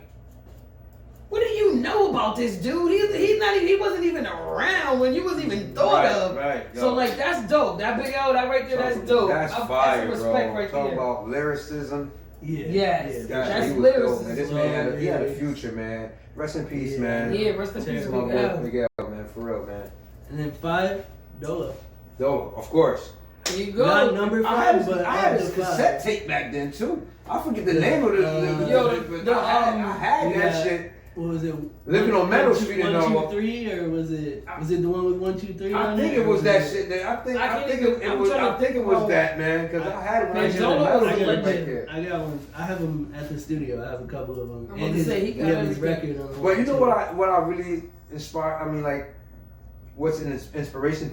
what do you know about this dude? He wasn't even around when you was even thought of. Right. So like that's dope. That Big L, that right there, that's dope. That's That's fire, respect bro. right Talk there. about lyricism. yeah. Yes. Yeah. That's he was lyricism. dope, man. This man he had a future, man. Rest in peace, Yeah. man. Yeah, rest in peace, To my Big boy L. Big L, man. For real, man. And then 5, Dolo. Dope, of course. There you go. Not number 5, but I had the a 5. cassette tape back then too. I forget the name of Yo, I had yeah. that shit. What was it? Living on Meadow Street in 1, Norwalk. 2, 3, or was it the one with 1, 2, 3? I on think it, it or was that shit. That I can't think even- it I'm was. trying to I think it was that, man. Because I had it Man, right here. Dolo Meadow was a Street legend. right there. I got one. I have them at the studio. I have a couple of them. I'm about to say, he got we have his everything. record on the But you know wall, what I really inspire? I mean, like, what's an inspiration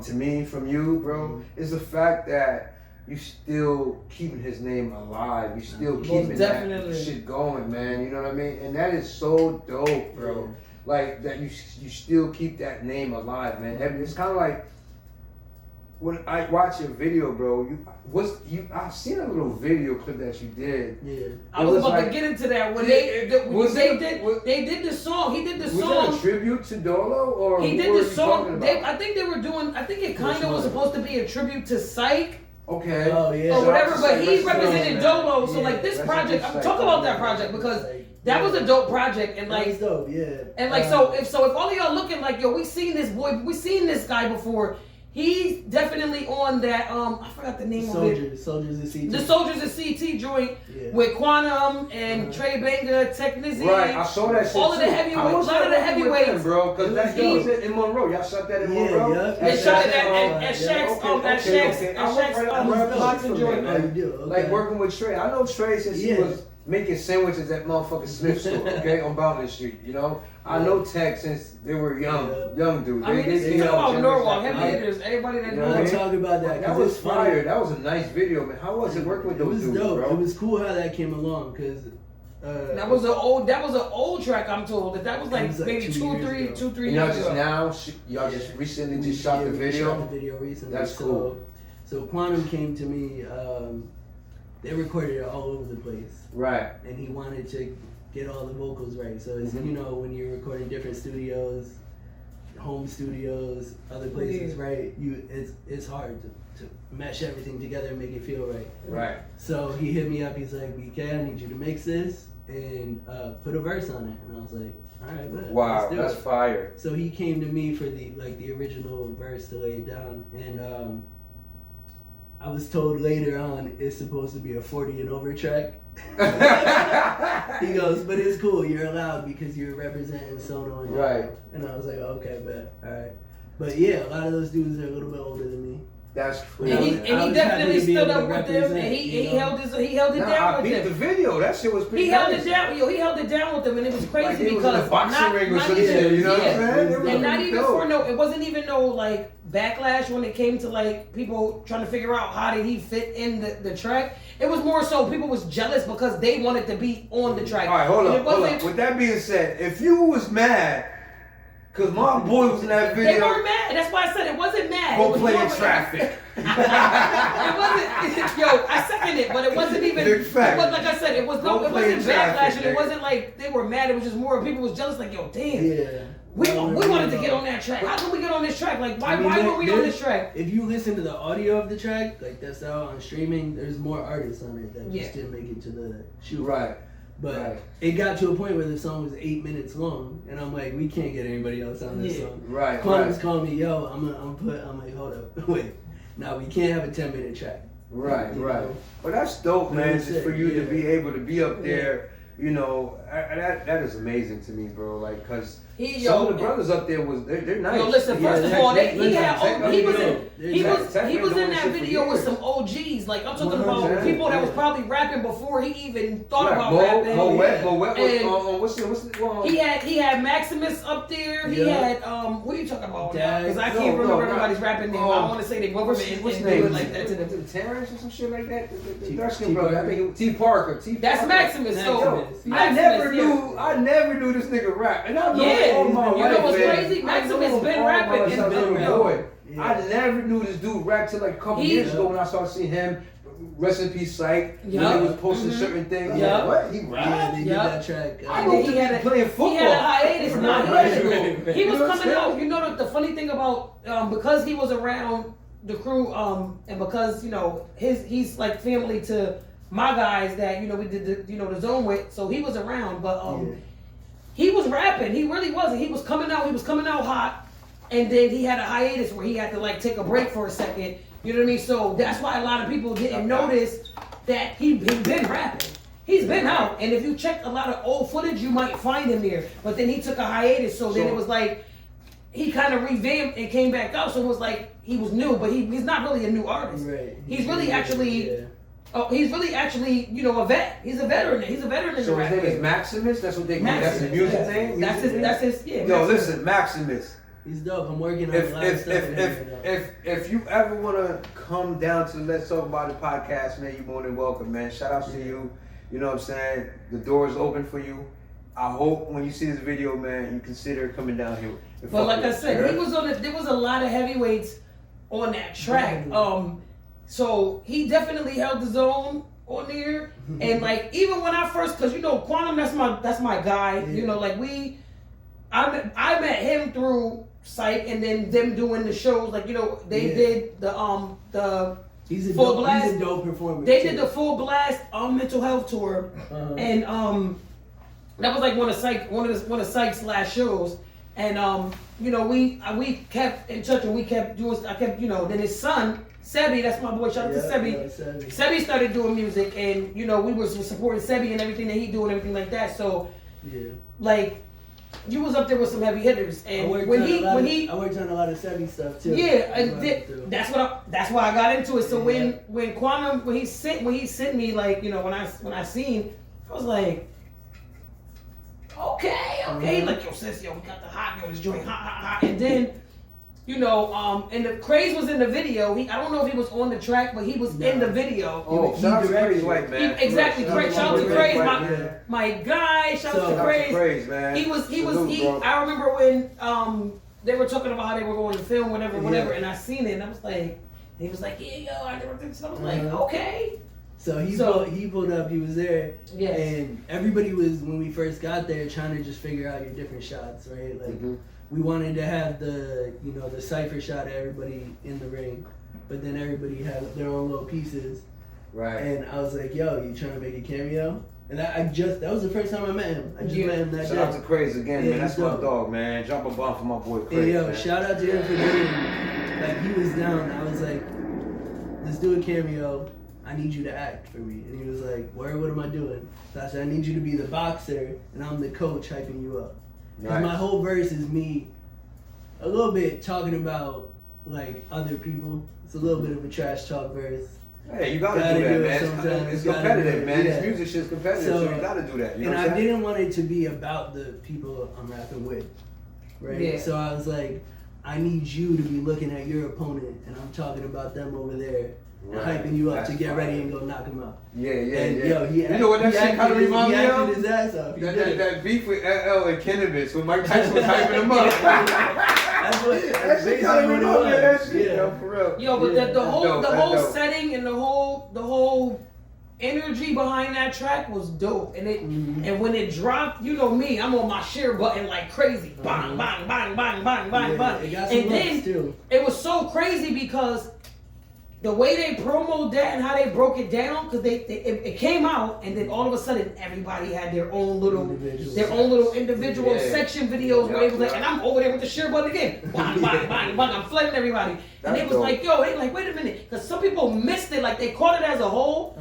to me from you, bro, is the fact that you still keeping his name alive. You still Most keeping definitely. that shit going, man. You know what I mean? And that is so dope, bro. Like that you still keep that name alive, man. It's kind of like when I watch your video, bro. I've seen a little video clip that you did. Yeah. I It was was about like- to get into that when Was they it- did the song. He did the Was that song. a tribute to Dolo, or He what did were the you talking song. about? I think they were doing. I think it kind Which of was one? supposed to be a tribute to Psych Oh, Okay. yeah. or Shout out whatever, to but Psych. he Rest in represented peace, Dolo. So man. like this Rest in project, peace, I'm Psych. talking about that project because that was a dope project and That was like. dope. Yeah. And like so if all of y'all looking like yo, we seen this boy, we seen this guy before. He's definitely on that. I forgot the name of it. Soldiers of CT. The Soldiers of CT joint Yeah. with Quantum and Trey Banger, Technizi. Right, I saw that shit All of the too. heavyweights, I was a lot of the working with heavyweights. them, bro, because that He- was in Monroe. Y'all shot that in Yeah, Monroe. yeah. They shot it at Yeah, Shaq's okay, at okay, Shaq's okay. I Shaq's work right boxing from joint. there, Oh, you man. do. Okay. Like working with Trey. I know Trey since he Yeah. was making sandwiches at motherfucking Smith store, okay, on Boundary Street. You know, I know Tech since they were young dudes. I mean, They this came is out about generous Norwalk, after heavy that. hitters, everybody that You know what knows. I I'll mean? talk about that That because was it's funny. fire. That was a nice video, man. How was it working with It those was dudes, dope. bro? It was cool how that came along because That was an old track. I'm told that was like It was like maybe 2 two, years three, ago. 2-3 And y'all years just ago. now, y'all just recently just shot the We video. shot the video recently. That's cool. So Quantum came to me. They recorded it all over the place, Right. and he wanted to get all the vocals right. So it's Mhm. you know when you're recording different studios, home studios, other places, Yeah. right? It's hard to mesh everything together and make it feel right. Right. So he hit me up. He's like, "BK, I need you to mix this and put a verse on it." And I was like, "All right, bet. Wow, Let's do that's it." fire. So he came to me for the original verse to lay it down, and I was told later on it's supposed to be a 40 and over track. He goes, "But it's cool. You're allowed because you're representing Sono and Right. And I was like, "Okay, bet. All right." But yeah, a lot of those dudes are a little bit older than me. That's And crazy. he I was definitely happy to be stood able up to with them, and represent, he you know? held it down I with beat them. the video. That shit was pretty He held nice. it down, he held it down with them, and it was crazy Like he was in because a boxing ring or not some even- shit, you know what yeah. I'm saying? It was And not pretty even dope. for no, it wasn't even no like backlash when it came to like people trying to figure out how did he fit in the track. It was more so people was jealous because they wanted to be on the track. All right, hold And up, it hold wasn't- up. With that being said, if you was mad, cause my boy was in that They video, weren't mad. That's why I said it wasn't mad. It go was play more in of a- traffic. It wasn't. Yo, I second it, but it wasn't even. Big fact. But like I said, it was Go no. It play in wasn't backlash, traffic, and it nigga. wasn't like they were mad. It was just more people was jealous. Like, yo, damn. Yeah. We wanted to get on that track. How can we get on this track? Like, why I mean, why were we on there- this track? If you listen to the audio of the track, like that's out on streaming, there's more artists on it that Yeah. just didn't make it to the shoot. Right. But Right. it got to a point where the song was 8 minutes long, and I'm like, we can't get anybody else on this Yeah. song. Right. Quan was Right. calling me, yo, I'm like, hold up, wait, now we can't have a 10-minute track. Right. You Right. know? But that's dope, man. That's Just for it, you to yeah. be able to be up there, you know, that is amazing to me, bro. Like, cause some of the brothers up there they're nice. Yo, listen. Yeah, First of that- all, that- he listen, had that- he was that- in he was that- he was doing in this that shit for video with years. some OGs. Like I'm talking 100%, about people that was yeah. probably rapping before he even thought about Mo rapping. Wet was And what's the He had Maximus up there. He Yeah. had what are you talking about? Dag. Because I No, can't remember no, everybody's not- rapping name. I don't want to say they government what's and his do name? it like that to them. Terrence or some shit like that. The T- dark T. skin brother. I Parker. think T. Parker. That's Parker. Maximus. So Maximus. Maximus, I never knew this nigga rap, and I know Yeah, all my you know life, what's man. crazy? I Maximus know him been all my rapping life and since I was a been- little boy. Yeah. I never knew this dude rap till like a couple He- years ago when I started seeing him. Rest in peace, Psych. When Yeah. they was posting Mhm. certain things. I'm Yeah. like, what? He Yeah, rap? they did Yeah. that track. I And know then he had a playing football. He had a hiatus. Nah, he Right. had to go. He You was know what I'm coming out. saying? You know the funny thing about because he was around the crew and because you know he's like family to my guys that you know we did the zone with. So he was around, but Yeah. he was rapping. He really was. He was coming out. He was coming out hot, and then he had a hiatus where he had to like take a break for a second. You know what I mean? So that's why a lot of people didn't notice that he been rapping. He's been out, and if you check a lot of old footage, you might find him there. But then he took a hiatus, so then it was like he kind of revamped and came back out. So it was like he was new, but he's not really a new artist. Right. He's really actually. Yeah. Oh, he's really actually, you know, a vet. He's a veteran. He's a veteran in So the his rap name is game. Maximus. That's what they call. That's Maximus, his music yeah. name. That's his. That's his. Yeah. Yo, Maximus. listen, Maximus. He's dope. I'm working on If a lot of if stuff. if with if him right now. if you ever want to come down to the Let's Talk About It podcast, man, you're more than welcome, man. Shout out to you. You know what I'm saying? The door is open for you. I hope when you see this video, man, you consider coming down here. and But fuck like I with us, said, yeah? he was on. There was a lot of heavyweights on that track. So he definitely held his own on there. And like even when I first, cause you know Quantum, that's my guy. Yeah. You know, like I met him through Psych, and then them doing the shows. Like you know, they Yeah. did the He's a Full dope, Blast. he's a dope performer. they too. did the Full Blast mental health tour. Uh-huh. And that was like one of Psych's last shows. And you know, we kept in touch and we kept doing. I kept, you know. Then his son Sebi, that's my boy. Shout out to Sebi. Sebi. Sebi started doing music, and you know, we was supporting Sebi and everything that he do and everything like that. So Yeah. like, you was up there with some heavy hitters, I and worked when on he I worked on a lot of Sebi stuff too. yeah, That's what I do. that's why I got into it. So Yeah. when Quantum when he sent me like, you know, when I seen, I was like, okay, like yo sis, yo, we got the hot, yo, this joint hot, and then, you know, and the Craze was in the video. I don't know if he was on the track, but he was in the video. Oh, He shout out to directed Crazy it. White, man. Exactly, Craze. Shout out to Craze, my guy. Shout out So- to Craze. Crazy, man. He was. Salute, bro. I remember when they were talking about how they were going to film, whatever, Yeah. and I seen it, and I was like, he was like, yeah, yo, I never think so. I was like, Uh-huh. okay. So he So- pulled up. He was there, Yes. and everybody was when we first got there trying to just figure out your different shots, right? Like Mhm. we wanted to have the the cipher shot of everybody in the ring, but then everybody had their own little pieces. Right. And I was like, "Yo, you trying to make a cameo?" And that was the first time I met him. I just met him that Shout out to day. Crazy again, Yeah, man. That's he's my dope. dog, man. Drop a bomb for my boy Crazy. Hey, yo, man. shout out to him for doing. Like he was down. I was like, "Let's do a cameo. I need you to act for me." And he was like, "Where? What am I doing?" So I said, "I need you to be the boxer, and I'm the coach hyping you up." Because Nice. my whole verse is me, a little bit talking about like other people. It's a little bit of a trash talk verse. Hey, you gotta do that, man. It's competitive, man. Yeah. This music shit's competitive, so you gotta do that. You know and what I'm I saying? didn't want it to be about the people I'm rapping with, right? Yeah. So I was like, I need you to be looking at your opponent, and I'm talking about them over there, and hyping you up to get ready and go knock them out. Yeah, And yeah. yo, You know what that shit kind of reminds me of? He acted his ass off. He did. That beef with LL and Cannabis when Mike Tyson was hyping him up. That's shit kind of reminds me of that shit, Yeah. yo, for real. Yo, but the That's whole dope, the that's whole dope. setting and the whole energy behind that track was dope. And it and when it dropped, you know me, I'm on my share button like crazy. Bang, bang, bang, bang, bang, bang, Yeah, bang. it got some And then looks, too. it was so crazy because the way they promoted that and how they broke it down, because it came out and then all of a sudden everybody had their own little individual Yeah. section videos where it was like, Yeah. and I'm over there with the share button again, bang, bang, bang, bang, I'm flooding everybody, and That's they was dope. like, yo, they like, wait a minute, because some people missed it, like they caught it as a whole,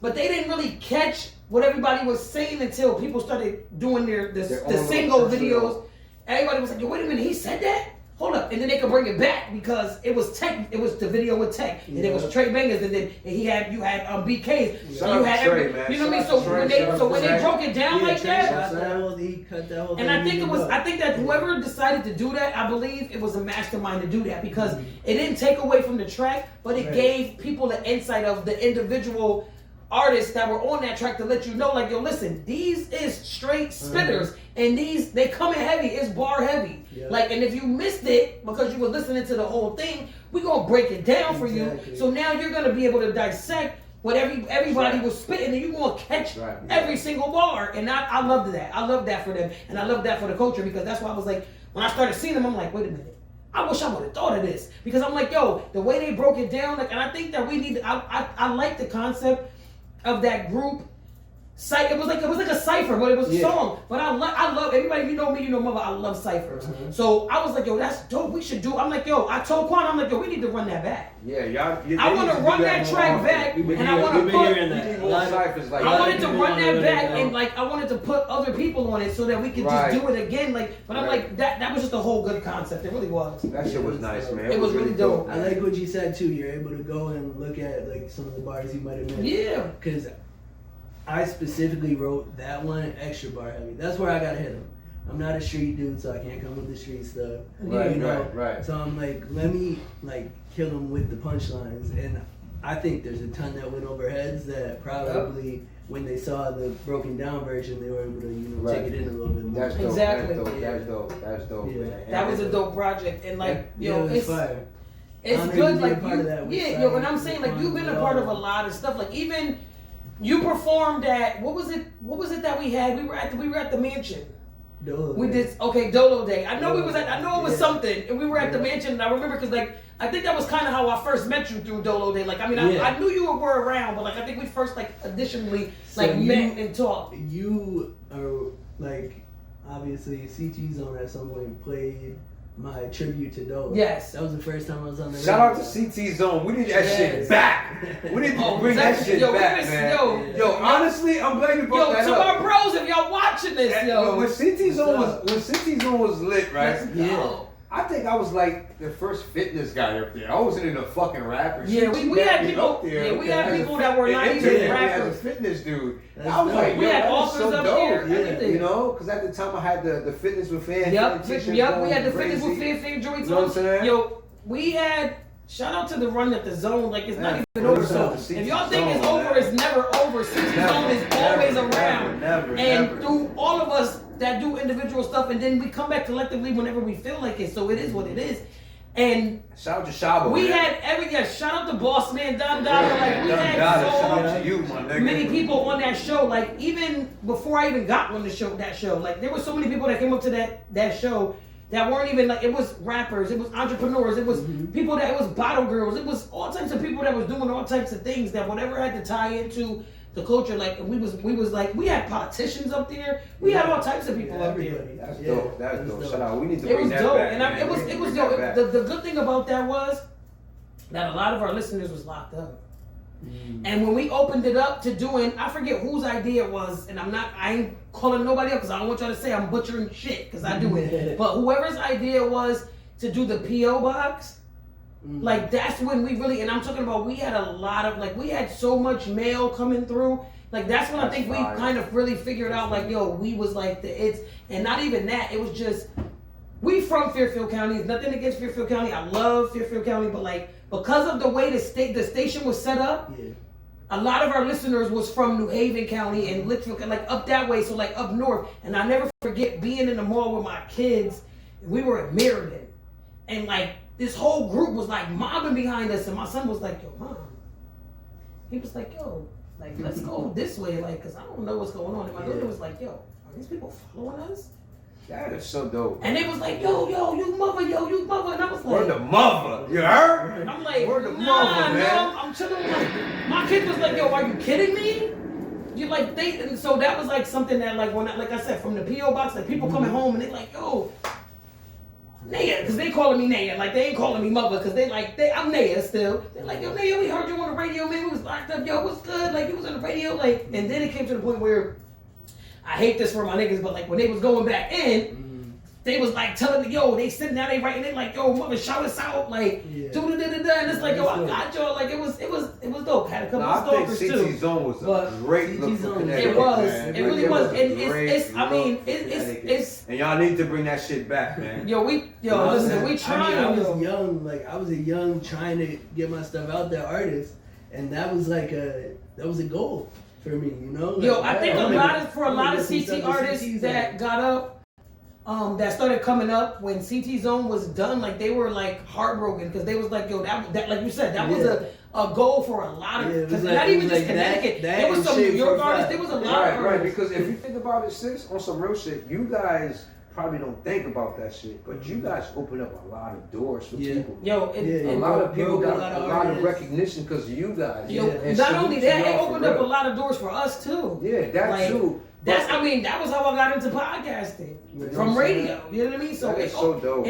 but they didn't really catch what everybody was saying until people started doing the own single little videos. personal- Everybody was like, yo, wait a minute, he said that? Hold up, and then they could bring it back because it was Tech. It was the video with Tech, and it was Trey Bangers, and then you had BKs. Shout and you out had to Trey, man. you know what I mean. Shout So out to Trey, when shout out they to broke it down like that, He cut that whole and thing I think up. I think that whoever decided to do that, I believe it was a mastermind to do that because it didn't take away from the track, but it gave people the insight of the individual artists that were on that track to let you know, like, yo, listen, these is straight spitters, and they coming heavy, it's bar heavy. Yeah. Like, and if you missed it because you were listening to the whole thing, we gonna break it down for you. Exactly. So now you're gonna be able to dissect what everybody was spitting, and you're gonna catch Right. every single bar. And I loved that. I love that for them, and I love that for the culture because that's why I was like, when I started seeing them, I'm like, wait a minute. I wish I would have thought of this because I'm like, yo, the way they broke it down, like, and I think that we need. I like the concept of that group. It was like a cipher, but it was a song. But I love everybody. You know me, you know mother. I love ciphers. So I was like, yo, that's dope. We should do. I'm like, yo, I told Quan, I'm like, yo, we need to run that back. Yeah, y'all. I want to run that track back, and I want to put. More ciphers like I wanted that. to run that back, and like I wanted to put other people on it so that we could Right. just do it again. Like, but I'm Right. like that was just a whole good concept. It really was. That shit was nice, man. It was really dope. I like what you said too. You're able to go and look at like some of the bars you might have missed. Yeah. Because I specifically wrote that one extra bar heavy. That's where I gotta hit him. I'm not a street dude, so I can't come with the street stuff. Right, you know? right. So I'm like, let me like kill him with the punchlines, and I think there's a ton that went over heads that probably when they saw the broken down version, they were able to take it in a little bit more. That's dope. Exactly. That's dope, Yeah. man. That was a dope project, and like yo, it was it's fire. it's Honored good. to be a Like part of that with yeah, Simon, yo, and I'm saying like you've been a part of a lot of stuff. Like even you performed at what was it that we had? We were at the mansion. Dolo We Day. did Dolo Day. I know we was at. I know it was Yeah. something, and we were at the Yeah. mansion. And I remember because like I think that was kind of how I first met you through Dolo Day. Like I mean, Yeah. I knew you were around, but like I think we first like additionally So like you- met and talked. You are like obviously CT Zone at some point played my tribute to Dolo. Yes. That was the first time I was on the Shout out radio. to CT Zone. We need that Yes. shit back. We need to Oh, bring that exactly. shit Yo, we back, miss- man. yo. Honestly, I'm glad you brought Yo, that to up. our bros, if y'all watching this, yo, When CT Zone was lit, right? let's Yeah. go. I think I was like the first fitness guy up there. I wasn't even a fucking rapper. Yeah, She we had me people- up there. yeah, we had as a people that were not and even interviewed me rappers. as a fitness dude. That's I was dope. like, We yo, had that was authors so up dope. there, Yeah. everything. You know, because at the time I had the fitness with fans. Yep, t-shirts we had going the fitness with crazy. fan joints You know what I'm on. saying? Yo, we had shout out to the run at the zone. Like it's not Man, even over. shout So out to if y'all think CT it's Zone, over, man. it's never over. CT Never, Zone is never, always never, around. never, And never. through all of us that do individual stuff, and then we come back collectively whenever we feel like it. So it is what it is. And Shout out to Shabo. we man. had shout out to Boss Man Don Dada. Like we Don had Dada, so shout out to you, my nigga. many people on that show. Like even before I even got on that show, like there were so many people that came up to that show that weren't even like, it was rappers, it was entrepreneurs, it was people that, it was bottle girls, it was all types of people that was doing all types of things that whatever had to tie into the culture. Like we was like, we had politicians up there, we had all types of people up there. Everybody. That's Yeah, dope. That's dope. dope. Shout out. We need to It bring was that dope, back. and man. it was We need to dope. bring that The back. good thing about that was that a lot of our listeners was locked up. And when we opened it up to doing, I forget whose idea it was, and I ain't calling nobody up because I don't want y'all to say I'm butchering shit because I do it. But whoever's idea was to do the P.O. box, Like that's when we really, and I'm talking about we had a lot of we had so much mail coming through. Like that's when I think we kind of really figured out we was and not even that, it was just we from Fairfield County. It's nothing against Fairfield County. I love Fairfield County, but because of the way the station was set up, a lot of our listeners was from New Haven County and Litchfield, up that way, so up north. And I never forget being in the mall with my kids. We were at Meriden, and this whole group was mobbing behind us, and my son was like, "Yo, mom," he was like, "Yo, let's go this way, cause I don't know what's going on." And my daughter was like, "Yo, are these people following us?" That is so dope. And they was like, yo, you mother, and I was like, word the mother, you heard? I'm like, word the nah, mother, man. No, I'm chilling. My kid was like, yo, are you kidding me? You and so that was something that when I said, from the PO box, people coming home and they like, yo, Naya, because they calling me Naya, they ain't calling me mother, because I'm Naya still. They're like, yo, Naya, we heard you on the radio, man, we was locked up, yo, what's good? You was on the radio, and then it came to the point where, I hate this for my niggas, but when they was going back in, they was telling me, yo, they sitting down, they writing, they yo, mother, shout us out, do-da-da-da-da, and it's yo, I got y'all, it was dope. Had a couple of stalkers too. CT Zone was a great look for Connecticut. It was, man. it really was, and it's, and y'all need to bring that shit back, man. Listen, we trying. I was young, I was a young trying to get my stuff out there artist, and that was that was a goal for me, I think a lot of CT artists that got up, that started coming up when CT Zone was done, they were heartbroken because they was yo, that like you said, that was a goal for a lot of, because not even just Connecticut, there was some New York artists, there was a lot of artists. Right, because if you think about it, sis, on some real shit, you guys probably don't think about that shit, but you guys open up a lot of doors for people. A lot of people got a lot of recognition because of you guys. Not only that, it opened up a lot of doors for us too. Yeah, that too. That was how I got into podcasting from radio. You know what I mean? So it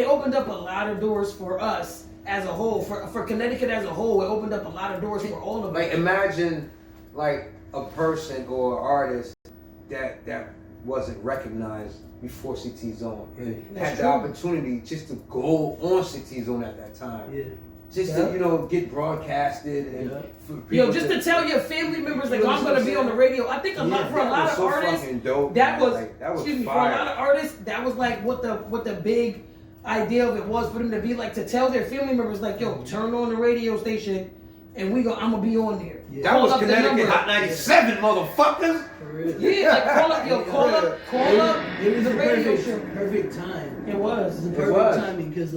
opened up a lot of doors for us as a whole, for Connecticut as a whole. It opened up a lot of doors for all of us. Imagine a person or artist that wasn't recognized before CT Zone and had the opportunity just to go on CT Zone at that time. Just to, get broadcasted and for people to tell your family members I'm gonna be on the radio. I think for a lot of artists that was for a lot of artists that was what the big idea of it was for them to be to tell their family members yo, turn on the radio station and I'm gonna be on there. That was Connecticut Hot 97, motherfuckers. Call up. It was the radio show. Perfect time. It was. It was perfect timing because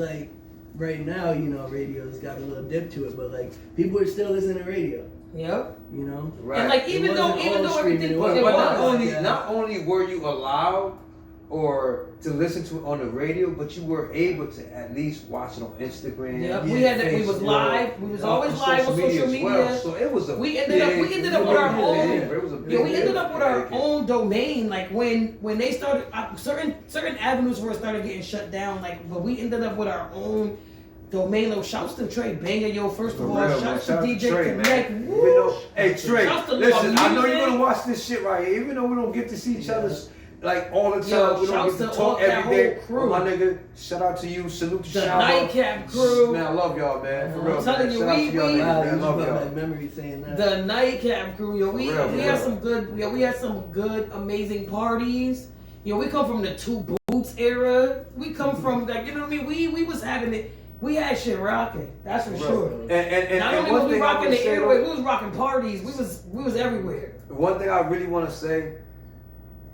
right now, radio's got a little dip to it, but people are still listening to radio. Yep. Right. And even though everything but not only were you allowed or to listen to it on the radio, but you were able to at least watch it on Instagram. Yep. We was live. We was always live on social media. Well. So it was we ended up with our own. We ended up with our own domain. When they started certain avenues were started getting shut down. But we ended up with our own domain. Shouts to Trey Banger, yo. First of all, shouts to DJ Trey, Connect. Hey Trey, listen. I know you're gonna watch this shit right here, even though we don't get to see each other's. All the time, we don't get to talk every day. Crew. My nigga, shout out to you, salute to the Nightcap crew. Man, I love y'all, man. For real, I'm telling you, I love y'all. Memory saying that. The Nightcap crew, yo, we had some good, amazing parties. We come from the Two Boots era. We come from you know what I mean? We was having it. We had shit rocking. That's for sure. And not only was we rocking the airway, we was rocking parties. We was everywhere. One thing I really want to say.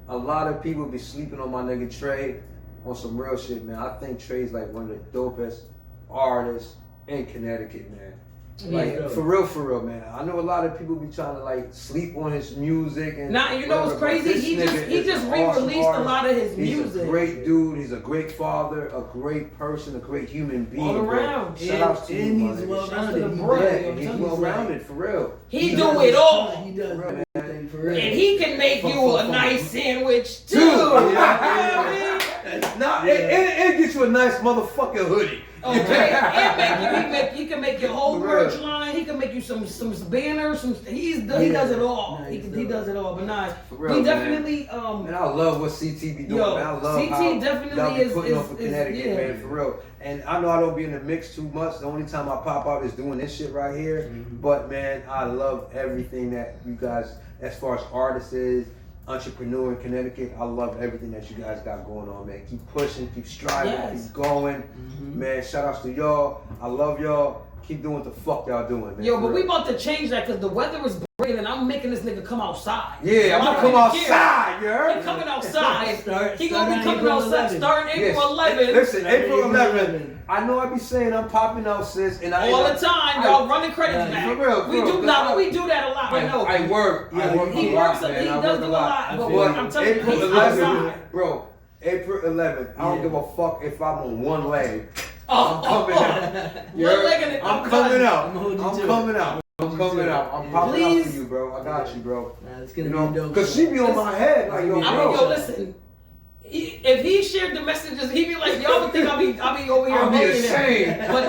A lot of people be sleeping on my nigga Trey on some real shit, man. I think Trey's one of the dopest artists in Connecticut, man. For real, man. I know a lot of people be trying to sleep on his music and. Nah, you know what's crazy? He just re-released a lot of his music. He's a great dude. He's a great father, a great person, a great human being. All around. Shout out to you, he's well-rounded. He's well-rounded for real. He do it all. He does everything for real. And he can make you a nice sandwich too. It gets you a nice motherfucking hoodie. Okay, he can make your whole merch line. He can make you some banners. He does it all. Nice, he does it all. But nah, real, we definitely Man, I love what CT be doing. Yo, Man. I love CT how definitely y'all be is- putting is- on for is- Connecticut, yeah. man, for real. And I know I don't be in the mix too much. The only time I pop out is doing this shit right here. But man, I love everything that you guys, as far as artists is, entrepreneur in Connecticut. I love everything that you guys got going on, man. Keep pushing, keep striving, Yes. keep going. Man, shout outs to y'all. I love y'all. Keep doing what the fuck y'all doing, man. Yo, for but we real. about to change that because the weather is breaking and I'm making this nigga come outside. Yeah, I'm I gonna don't come even care. outside, you heard? He coming outside. Start He gonna be on coming April outside 11th. starting Yes. April 11th. Listen, April April 11th. 11th. I know I be saying I'm popping out, sis, and All the time, y'all running credits Yeah, back. for real, we for do real. not, we do that a lot. I know. I work. Yeah, I work he a lot, works. man. He I does work do a lot. I But feel what you. I'm telling you, April he's 11th, outside. bro. April 11th. I don't give a fuck if I'm on one leg. Oh, coming out. You One heard? leg in it. I'm coming done. out. I'm holding you I'm to coming it. out. I'm you coming to out. it. I'm popping out Please. for you, bro. I got you, bro. Nah, it's gonna You be know, dope. cause she be on my head like, yo, I mean, bro. yo, listen. If he shared the messages, he be like, y'all would think I be over here I'll be millionaire. ashamed. But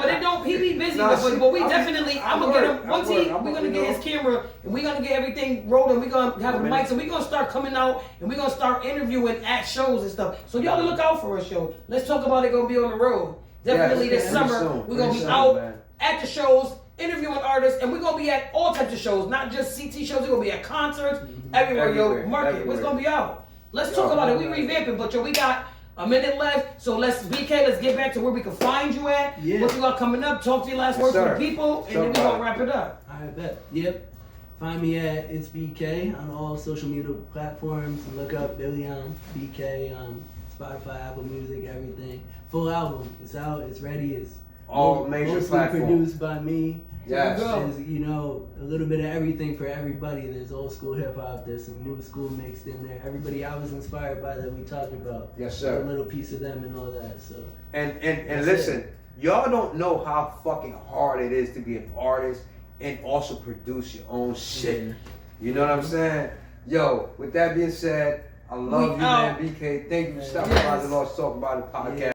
but it don't. He be busy. Nah, but we I definitely. I I'm gonna get work, him I once work, he. I'm We're gonna, gonna get you his camera and we're gonna get everything rolling. We're gonna have the man. mics and we're gonna start coming out and we're gonna start interviewing at shows and stuff. So y'all look out for a show. Let's talk about it. Gonna be on the road. Definitely Yes, this pretty summer. soon, We're gonna pretty be soon, out man. at the shows, interviewing artists, and we're gonna be at all types of shows, not just CT shows. We're gonna be at concerts, everywhere, Everywhere, yo. Market. everywhere. It's gonna be out. Let's Yo, talk about it. We man. revamping, but yo, we got a minute left. So let's let's get back to where we can find you at. Yeah. What you got coming up? Talk to your last Yes, words sir. for the people, and Talk then we about gonna it. wrap it up. I bet. Yep. Find me at It's BK on all social media platforms. And look up Billion BK on Spotify, Apple Music, everything. Full album. It's out. It's ready. It's All major mostly platforms. produced by me. Yes. There's, you know, a little bit of everything for everybody. There's old school hip hop. There's some new school mixed in there. Everybody I was inspired by that we talked about. Yes, sir. A little piece of them and all that. So And That's listen, y'all don't know how fucking hard it is to be an artist and also produce your own shit. Yeah. You know what I'm saying? Yo, with that being said, I love We you, out. man, BK. Thank you for stopping Yes. by the Lost Talk About It podcast. Yeah.